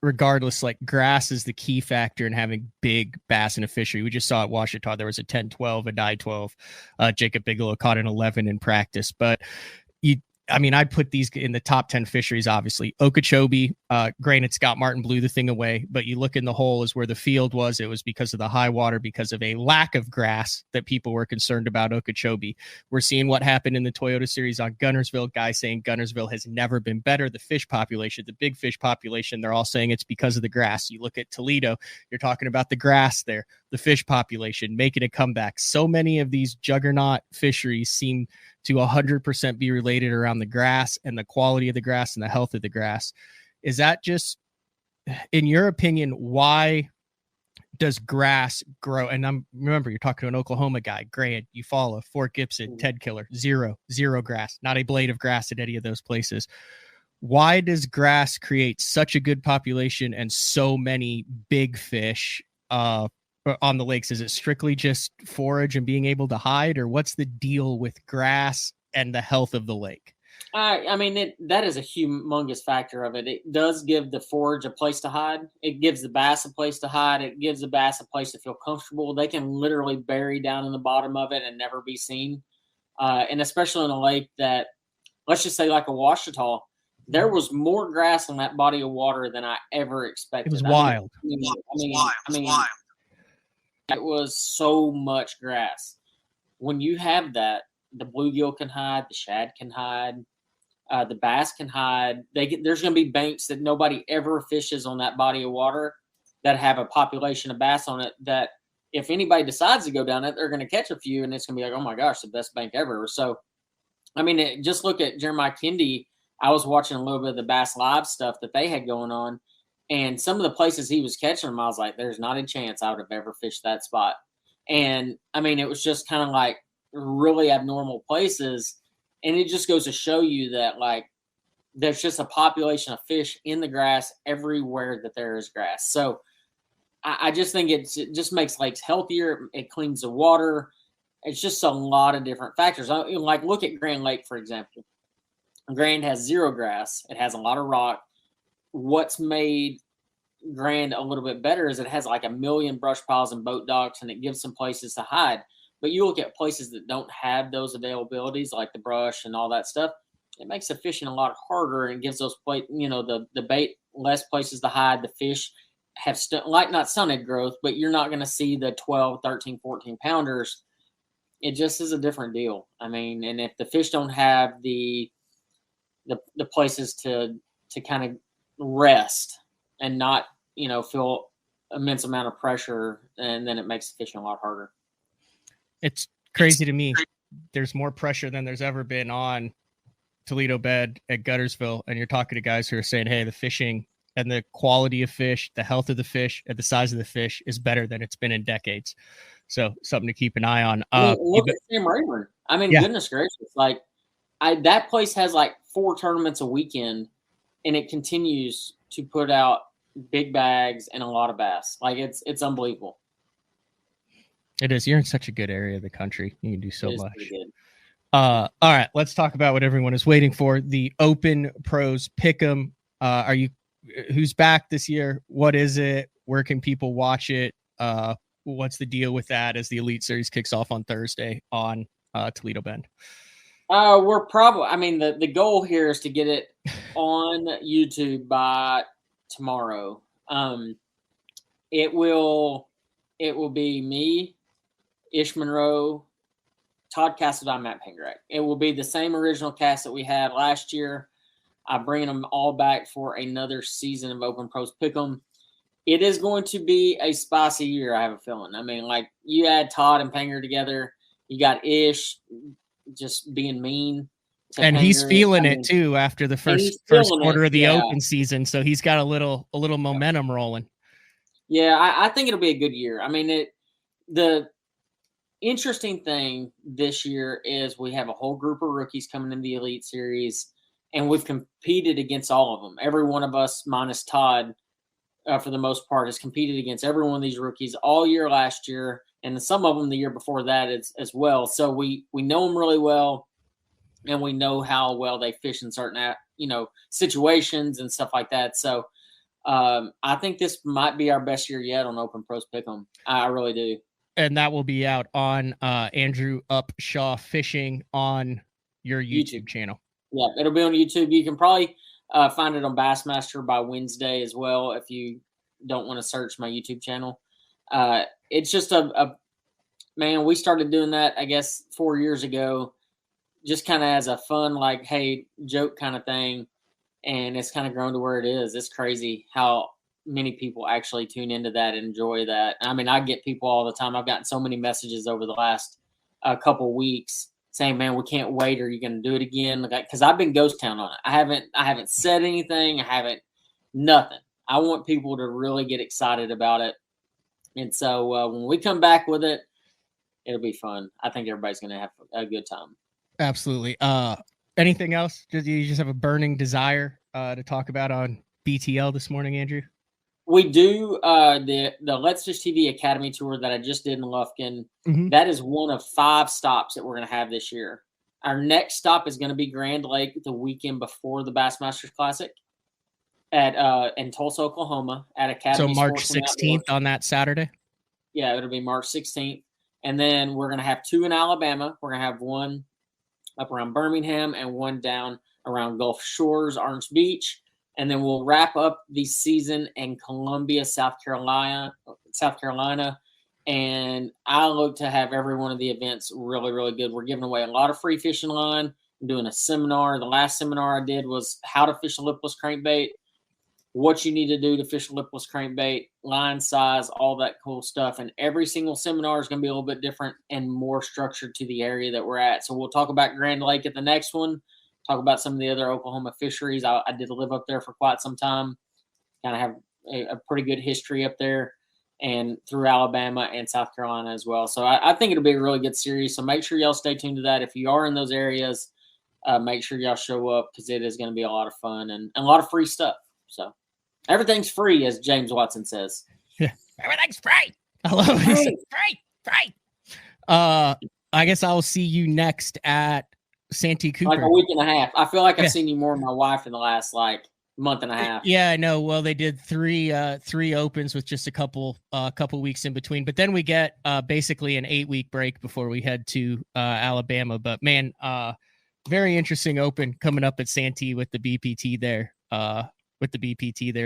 regardless, like grass is the key factor in having big bass in a fishery. We just saw at Washita there was a 10-12, a 9-12. Jacob Bigelow caught an 11 in practice, but I'd put these in the top 10 fisheries, obviously. Okeechobee, granted, Scott Martin blew the thing away, but you look in the hole is where the field was. It was because of the high water, because of a lack of grass that people were concerned about Okeechobee. We're seeing what happened in the Toyota Series on Gunnersville. Guys saying Gunnersville has never been better. The fish population, the big fish population, they're all saying it's because of the grass. You look at Toledo, you're talking about the grass there, the fish population making a comeback. So many of these juggernaut fisheries seem to 100% be related around the grass and the quality of the grass and the health of the grass. Is that just, in your opinion, why does grass grow? And remember, you're talking to an Oklahoma guy, Grant, Eufaula, Fort Gibson, Ted Killer, zero grass, not a blade of grass at any of those places. Why does grass create such a good population and so many big fish on the lakes? Is it strictly just forage and being able to hide, or what's the deal with grass and the health of the lake? I mean, that is a humongous factor of it. It does give the forage a place to hide. It gives the bass a place to hide. It gives the bass a place to feel comfortable. They can literally bury down in the bottom of it and never be seen. And especially in a lake that, let's just say like a Washita, there was more grass in that body of water than I ever expected. It was wild. It was so much grass. When you have that, the bluegill can hide, the shad can hide, the bass can hide. There's going to be banks that nobody ever fishes on that body of water that have a population of bass on it that if anybody decides to go down it, they're going to catch a few, and it's going to be like, oh my gosh, the best bank ever. So, I mean, just look at Jeremiah Kendi. I was watching a little bit of the Bass Live stuff that they had going on. And some of the places he was catching them, I was like, there's not a chance I would have ever fished that spot. And, I mean, it was just kind of like really abnormal places. And it just goes to show you that, like, there's just a population of fish in the grass everywhere that there is grass. So I just think it just makes lakes healthier. It cleans the water. It's just a lot of different factors. Like, look at Grand Lake, for example. Grand has zero grass. It has a lot of rock. What's made Grand a little bit better is it has like 1 million brush piles and boat docks, and it gives some places to hide. But you look at places that don't have those availabilities, like the brush and all that stuff, it makes the fishing a lot harder and gives those the bait less places to hide. The fish have not stunted growth, but you're not going to see the 12, 13, 14 pounders. It just is a different deal. I mean, and if the fish don't have the places to kind of rest and not, feel immense amount of pressure, and then it makes the fishing a lot harder. It's crazy to me. There's more pressure than there's ever been on Toledo bed at Gunnersville, and you're talking to guys who are saying, hey, the fishing and the quality of fish, the health of the fish, and the size of the fish is better than it's been in decades. So something to keep an eye on. Look at Sam Rayburn. I mean, goodness gracious. Like, that place has like 4 tournaments a weekend, and it continues to put out big bags and a lot of bass. Like, it's unbelievable. It is. You're in such a good area of the country. You can do so much. All right, let's talk about what everyone is waiting for. The Open Pros Pick'em. Are you who's back this year? What is it? Where can people watch it? What's the deal with that as the Elite Series kicks off on Thursday on Toledo Bend? We're probably, I mean, the goal here is to get it on YouTube by tomorrow. It will be me, Ish Monroe, Todd Castledine, Matt Pengrek. It will be the same original cast that we had last year. I'm bringing them all back for another season of Open Pros Pick'em. It is going to be a spicy year, I have a feeling. I mean, like, you add Todd and Penger together, you got Ish just being mean. And Penger. He's feeling it too after the first quarter of the Open season, so he's got a little momentum rolling. Yeah, I think it'll be a good year. I mean, the interesting thing this year is we have a whole group of rookies coming in the Elite Series, and we've competed against all of them. Every one of us, minus Todd, for the most part, has competed against every one of these rookies all year last year, and some of them the year before that as well. So we know them really well, and we know how well they fish in certain situations and stuff like that. So I think this might be our best year yet on Open Pros Pick'em. I really do. And that will be out on Andrew Upshaw Fishing on your YouTube channel. Yeah, it'll be on YouTube. You can probably find it on Bassmaster by Wednesday as well if you don't want to search my YouTube channel. It's just man, we started doing that, I guess, 4 years ago, just kind of as a fun, like, hey, joke kind of thing. And it's kind of grown to where it is. It's crazy how many people actually tune into that and enjoy that. I mean, I get people all the time. I've gotten so many messages over the last couple weeks saying, man, we can't wait. Are you going to do it again? Because I've been ghost town on it. I haven't said anything. Nothing. I want people to really get excited about it. And so when we come back with it, it'll be fun. I think everybody's going to have a good time. Absolutely. Anything else? Do you just have a burning desire to talk about on BTL this morning, Andrew? We do the Let's Fish TV Academy Tour that I just did in Lufkin. Mm-hmm. That is one of 5 stops that we're going to have this year. Our next stop is going to be Grand Lake the weekend before the Bassmasters Classic in Tulsa, Oklahoma at Academy. So March 16th on that Saturday? Yeah, it'll be March 16th. And then we're going to have 2 in Alabama. We're going to have one up around Birmingham and one down around Gulf Shores, Orange Beach. And then we'll wrap up the season in Columbia, South Carolina. And I look to have every one of the events really, really good. We're giving away a lot of free fishing line. I'm doing a seminar. The last seminar I did was how to fish a lipless crankbait, what you need to do to fish a lipless crankbait, line size, all that cool stuff. And every single seminar is going to be a little bit different and more structured to the area that we're at. So we'll talk about Grand Lake at the next one. Talk about some of the other Oklahoma fisheries. I did live up there for quite some time. Kind of have a pretty good history up there and through Alabama and South Carolina as well. So I think it'll be a really good series. So make sure y'all stay tuned to that. If you are in those areas, make sure y'all show up because it is going to be a lot of fun and a lot of free stuff. So everything's free, as James Watson says. Yeah, everything's free. I love it. Free. I guess I'll see you next at Santee Cooper. Like a week and a half. I feel like I've seen you more than my wife in the last month and a half. Yeah, I know. Well, they did three opens with just a couple weeks in between, but then we get basically an 8-week break before we head to Alabama. But man, very interesting open coming up at Santee with the BPT there.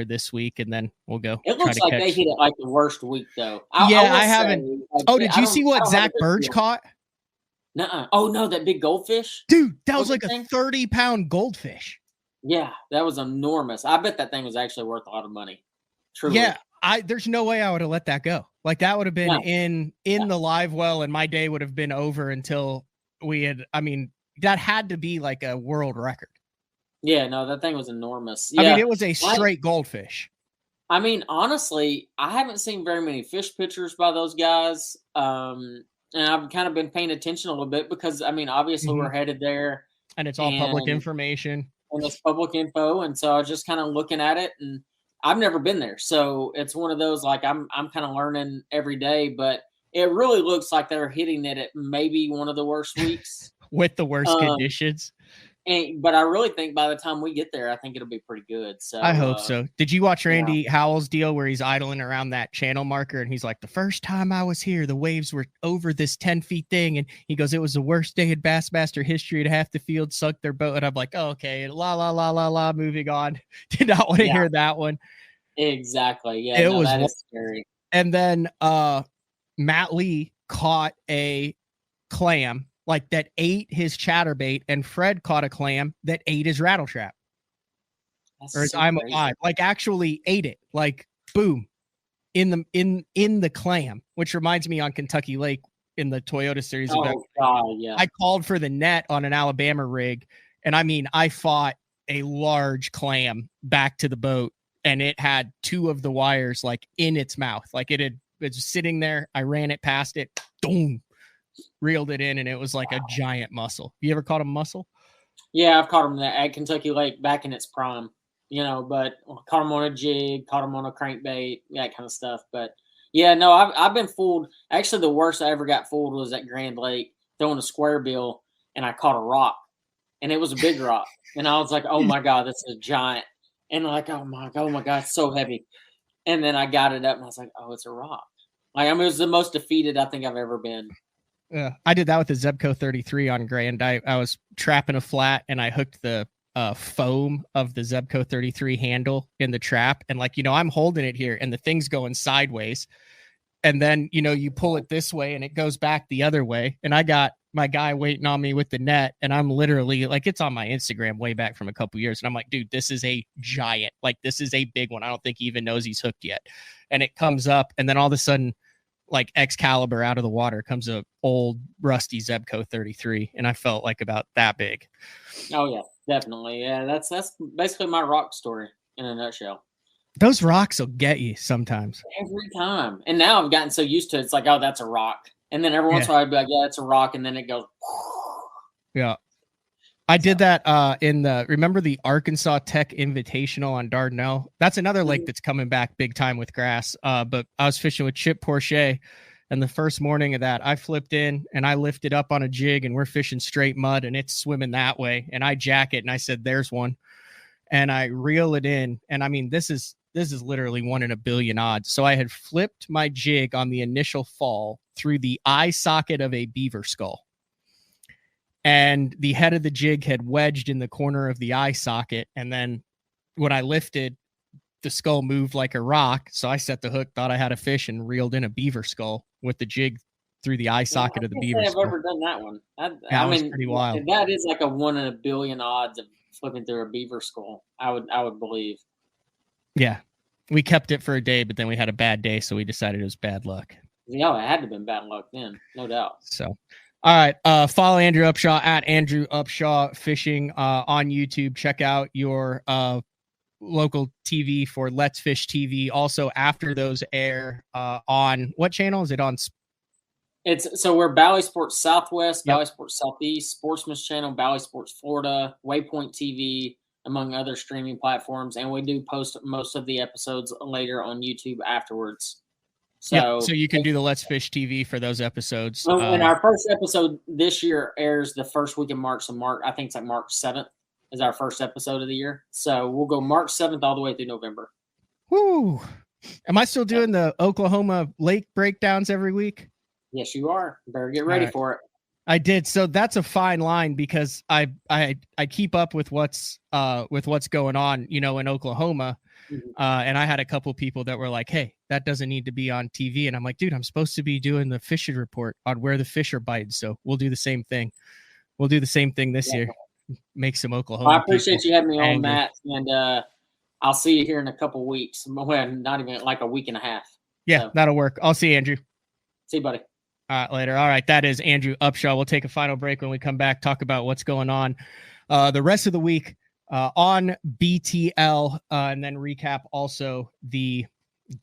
This week, and then we'll go. It looks like they hit it like the worst week though. I haven't. Did you see what Zach Burge caught? Nuh-uh. Oh no, that big goldfish, dude! That was like a 30-pound goldfish. Yeah, that was enormous. I bet that thing was actually worth a lot of money. Truly. Yeah, there's no way I would have let that go. Like that would have been in the live well, and my day would have been over until we had. I mean, that had to be like a world record. Yeah, no, that thing was enormous. Yeah. I mean, it was a straight goldfish. I mean, honestly, I haven't seen very many fish pictures by those guys. And I've kind of been paying attention a little bit because, I mean, obviously we're headed there. And it's all public information. And it's public info. And so I was just kind of looking at it, and I've never been there. So it's one of those, like, I'm kind of learning every day, but it really looks like they're hitting it at maybe one of the worst weeks. With the worst conditions. But I really think by the time we get there, I think it'll be pretty good. So I hope so. Did you watch Randy Howell's deal where he's idling around that channel marker and he's like, the first time I was here, the waves were over this 10 feet thing. And he goes, it was the worst day in Bassmaster history to half the field sunk their boat. And I'm like, oh, okay, la, moving on. Did not want to hear that one. Exactly. Yeah, that is scary. And then Matt Lee caught a clam like that ate his chatterbait, and Fred caught a clam that ate his rattle trap. Or his I'm alive, like actually ate it, like boom, in the clam, which reminds me on Kentucky Lake in the Toyota series. I called for the net on an Alabama rig, and I mean, I fought a large clam back to the boat, and it had two of the wires like in its mouth, like it was sitting there. I ran it past it, boom, reeled it in, and it was like a giant mussel. You ever caught a mussel? Yeah, I've caught them at Kentucky Lake back in its prime, but caught them on a jig, caught them on a crankbait, that kind of stuff. But yeah, no, I've been fooled. Actually, the worst I ever got fooled was at Grand Lake throwing a square bill, and I caught a rock, and it was a big rock. And I was like, oh my God, this is a giant. And like, oh my God, it's so heavy. And then I got it up, and I was like, oh, it's a rock. Like, I mean, it was the most defeated I think I've ever been. Yeah, I did that with the Zebco 33 on Grand. I was trapping a flat, and I hooked the foam of the Zebco 33 handle in the trap. And like, I'm holding it here, and the thing's going sideways. And then, you pull it this way, and it goes back the other way. And I got my guy waiting on me with the net, and I'm literally like, it's on my Instagram way back from a couple years. And I'm like, dude, this is a giant, like this is a big one. I don't think he even knows he's hooked yet. And it comes up, and then all of a sudden, like Excalibur out of the water comes a old rusty Zebco 33, and I felt like about that big. Oh yeah, definitely. Yeah, that's basically my rock story in a nutshell. Those rocks will get you sometimes. Every time. And now I've gotten so used to it. It's like, oh, that's a rock. And then every once in a while I'd be like, yeah, it's a rock, and then it goes. Yeah. I did that remember the Arkansas Tech Invitational on Dardanelle? That's another lake that's coming back big time with grass. But I was fishing with Chip Porcher, and the first morning of that, I flipped in and I lifted up on a jig, and we're fishing straight mud, and it's swimming that way. And I jack it, and I said, there's one. And I reel it in. And I mean, this is literally 1 in a billion odds. So I had flipped my jig on the initial fall through the eye socket of a beaver skull. And the head of the jig had wedged in the corner of the eye socket. And then when I lifted, the skull moved like a rock. So I set the hook, thought I had a fish, and reeled in a beaver skull with the jig through the eye socket of the beaver skull. I've ever done that one. I mean, pretty wild. That is like a 1 in a billion odds of flipping through a beaver skull. I would believe. Yeah. We kept it for a day, but then we had a bad day, so we decided it was bad luck. Yeah, it had to have been bad luck then, no doubt. So, all right. Follow Andrew Upshaw at Andrew Upshaw Fishing on YouTube. Check out your local TV for Let's Fish TV. Also, after those air on what channel is it on? So we're Bally Sports Southwest, Bally Sports Southeast, Sportsman's Channel, Bally Sports Florida, Waypoint TV, among other streaming platforms, and we do post most of the episodes later on YouTube afterwards. So you can do the Let's Fish TV for those episodes. And our first episode this year airs the first week of March. So I think it's like March 7th is our first episode of the year. So we'll go March 7th all the way through November. Woo! Am I still doing the Oklahoma lake breakdowns every week? Yes, you are. Better get ready for it. I did. So that's a fine line because I keep up with what's going on, in Oklahoma. Mm-hmm. And I had a couple people that were like, hey, that doesn't need to be on TV. And I'm like, dude, I'm supposed to be doing the fishing report on where the fish are biting. So we'll do the same thing. We'll do the same thing this year. Make some Oklahoma. Well, I appreciate you having me on, Matt. And I'll see you here in a couple weeks. Well, not even like a week and a half. Yeah, that'll work. I'll see you, Andrew. See you, buddy. All right, later. All right, that is Andrew Upshaw. We'll take a final break. When we come back, talk about what's going on the rest of the week on BTL, and then recap also the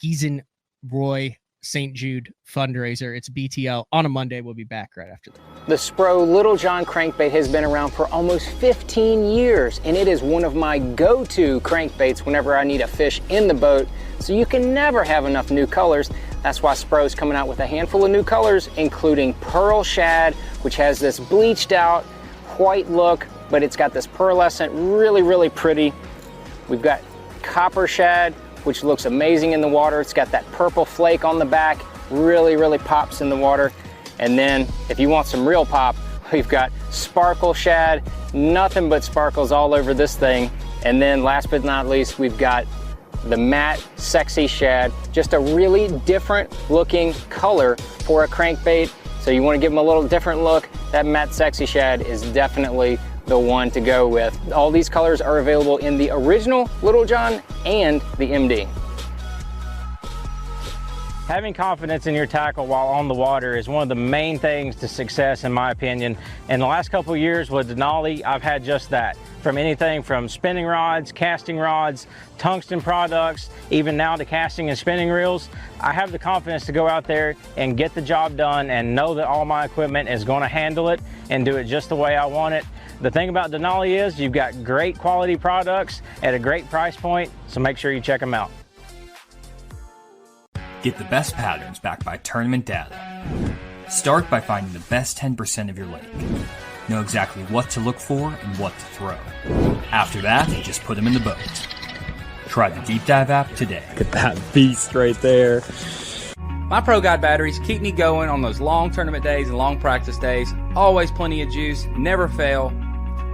Giesenbrau St. Jude fundraiser. It's BTL on a Monday. We'll be back right after that. The Spro Little John crankbait has been around for almost 15 years, and it is one of my go-to crankbaits whenever I need a fish in the boat, so you can never have enough new colors. That's why Spro's coming out with a handful of new colors, including Pearl Shad, which has this bleached out white look, but it's got this pearlescent, really, really pretty. We've got copper shad, which looks amazing in the water. It's got that purple flake on the back, really, really pops in the water. And then if you want some real pop, we've got sparkle shad, nothing but sparkles all over this thing. And then last but not least, we've got the matte sexy shad, just a really different looking color for a crankbait. So you want to give them a little different look. That matte sexy shad is definitely the one to go with. All these colors are available in the original Little John and the MD. Having confidence in your tackle while on the water is one of the main things to success, in my opinion. In the last couple of years with Denali, I've had just that. From anything from spinning rods, casting rods, tungsten products, even now to casting and spinning reels. I have the confidence to go out there and get the job done and know that all my equipment is going to handle it and do it just the way I want it. The thing about Denali is you've got great quality products at a great price point, so make sure you check them out. Get the best patterns backed by tournament data. Start by finding the best 10% of your lake. Know exactly what to look for and what to throw. After that, just put them in the boat. Try the Deep Dive app today. Look at that beast right there. My Pro Guide batteries keep me going on those long tournament days and long practice days. Always plenty of juice, never fail.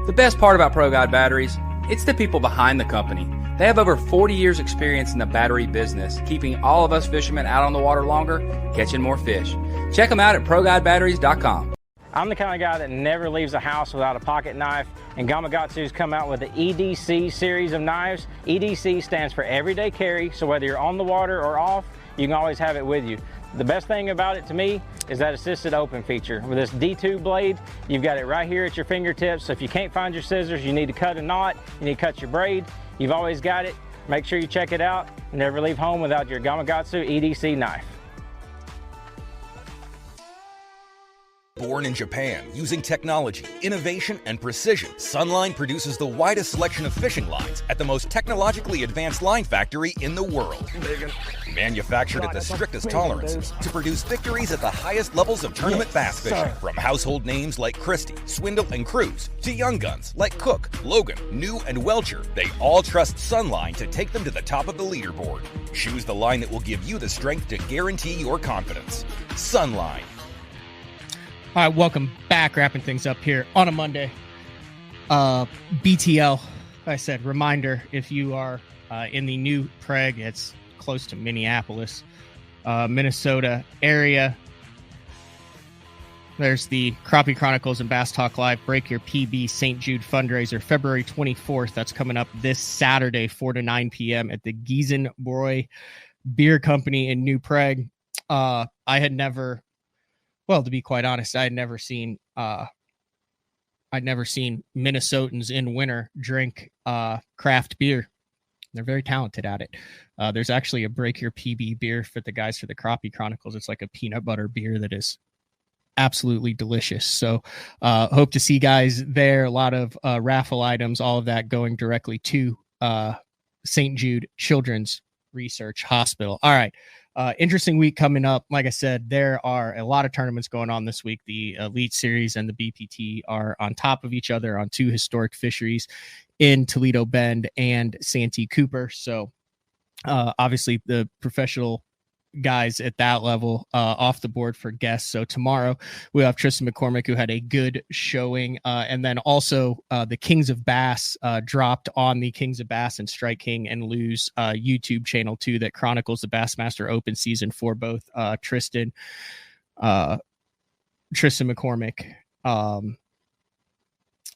The best part about Pro Guide batteries, it's the people behind the company. They have over 40 years experience in the battery business, keeping all of us fishermen out on the water longer, catching more fish. Check them out at ProGuideBatteries.com. I'm the kind of guy that never leaves the house without a pocket knife, and Gamakatsu's come out with the EDC series of knives. EDC stands for Everyday Carry, so whether you're on the water or off, you can always have it with you. The best thing about it to me is that assisted open feature. With this D2 blade, you've got it right here at your fingertips, so if you can't find your scissors, you need to cut a knot, you need to cut your braid, you've always got it. Make sure you check it out. Never leave home without your Gamakatsu EDC knife. Born in Japan, using technology, innovation, and precision, Sunline produces the widest selection of fishing lines at the most technologically advanced line factory in the world. Manufactured at the strictest tolerances to produce victories at the highest levels of tournament bass fishing. From household names like Christie, Swindle, and Cruz, to young guns like Cook, Logan, New, and Welcher, they all trust Sunline to take them to the top of the leaderboard. Choose the line that will give you the strength to guarantee your confidence. Sunline. All right, welcome back. Wrapping things up here on a Monday. BTL, like I said, reminder, if you are in the new Prague, it's close to Minneapolis, Minnesota area, there's the Crappie Chronicles and Bass Talk Live Break Your PB St. Jude Fundraiser, February 24th. That's coming up this Saturday, 4 to 9 p.m. at the Giesenbrau Beer Company in New Prague. I had never... Well, to be quite honest, I'd never seen Minnesotans in winter drink craft beer. They're very talented at it. There's actually a Break Your PB beer for the guys for the Crappie Chronicles. It's like a peanut butter beer that is absolutely delicious. So hope to see guys there. A lot of raffle items, all of that going directly to St. Jude Children's Research Hospital. All right. Interesting week coming up. Like I said, there are a lot of tournaments going on this week. The Elite Series and the BPT are on top of each other on two historic fisheries in Toledo Bend and Santee Cooper. So obviously the professional guys at that level off the board for guests. So tomorrow we have Tristan McCormick, who had a good showing, and then also the Kings of Bass dropped on the Kings of Bass and Strike King and Lou's YouTube channel too, that chronicles the Bassmaster Open season for both Tristan McCormick,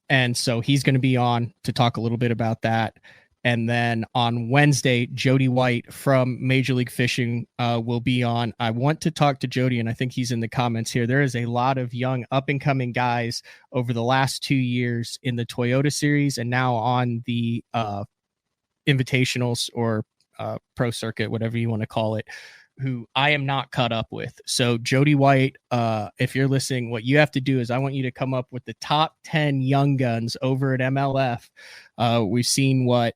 and so he's going to be on to talk a little bit about that. And then on Wednesday, Jody White from Major League Fishing will be on. I want to talk to Jody, and I think he's in the comments here. There is a lot of young up-and-coming guys over the last 2 years in the Toyota Series and now on the Invitationals or Pro Circuit, whatever you want to call it, who I am not caught up with. So Jody White, if you're listening, what you have to do is I want you to come up with the top 10 young guns over at MLF. We've seen what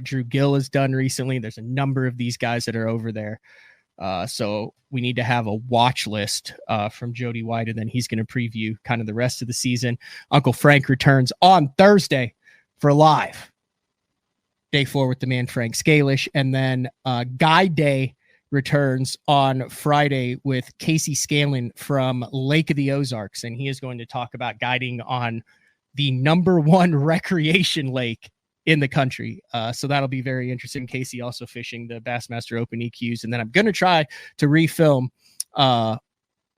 Drew Gill has done recently. There's a number of these guys that are over there. So we need to have a watch list from Jody White, and then he's going to preview kind of the rest of the season. Uncle Frank returns on Thursday for live day 4 with the man Frank Scalish, and then Guide Day returns on Friday with Casey Scanlon from Lake of the Ozarks, and he is going to talk about guiding on the #1 recreation lake in the country. So that'll be very interesting. Casey also fishing the Bassmaster Open EQs, and then I'm going to try to refilm.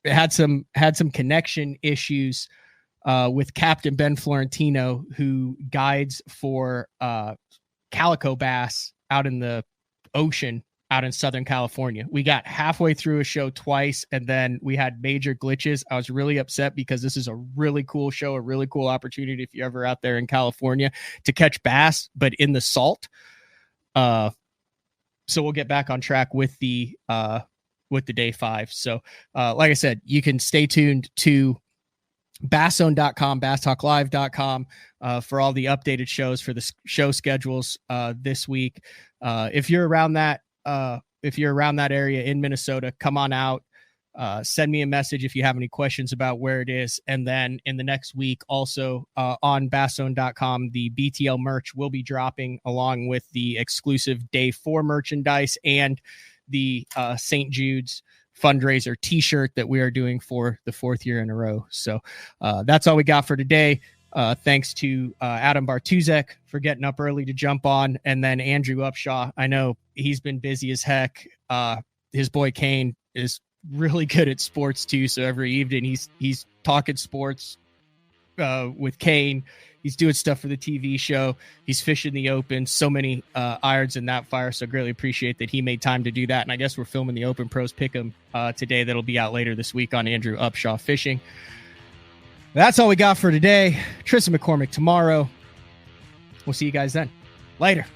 Had some connection issues with Captain Ben Florentino, who guides for calico bass out in the ocean out in Southern California. We got halfway through a show twice, and then we had major glitches. I was really upset because this is a really cool show, a really cool opportunity if you're ever out there in California to catch bass, but in the salt. So we'll get back on track with the day 5. So like I said, you can stay tuned to basszone.com, basstalklive.com for all the updated shows for the show schedules this week. If you're around that area in Minnesota, come on out, send me a message if you have any questions about where it is. And then in the next week, also on basszone.com, the BTL merch will be dropping along with the exclusive day 4 merchandise and the St. Jude's fundraiser t-shirt that we are doing for the 4th year in a row. So that's all we got for today. Thanks to Adam Bartuzek for getting up early to jump on, and then Andrew Upshaw. I know he's been busy as heck. His boy Kane is really good at sports too, so every evening he's talking sports with Kane. He's doing stuff for the TV show. He's fishing the Open. So many irons in that fire, so greatly appreciate that he made time to do that. And I guess we're filming the Open Pros Pick'em today. That'll be out later this week on Andrew Upshaw Fishing. That's all we got for today. Tristan McCormick tomorrow. We'll see you guys then. Later.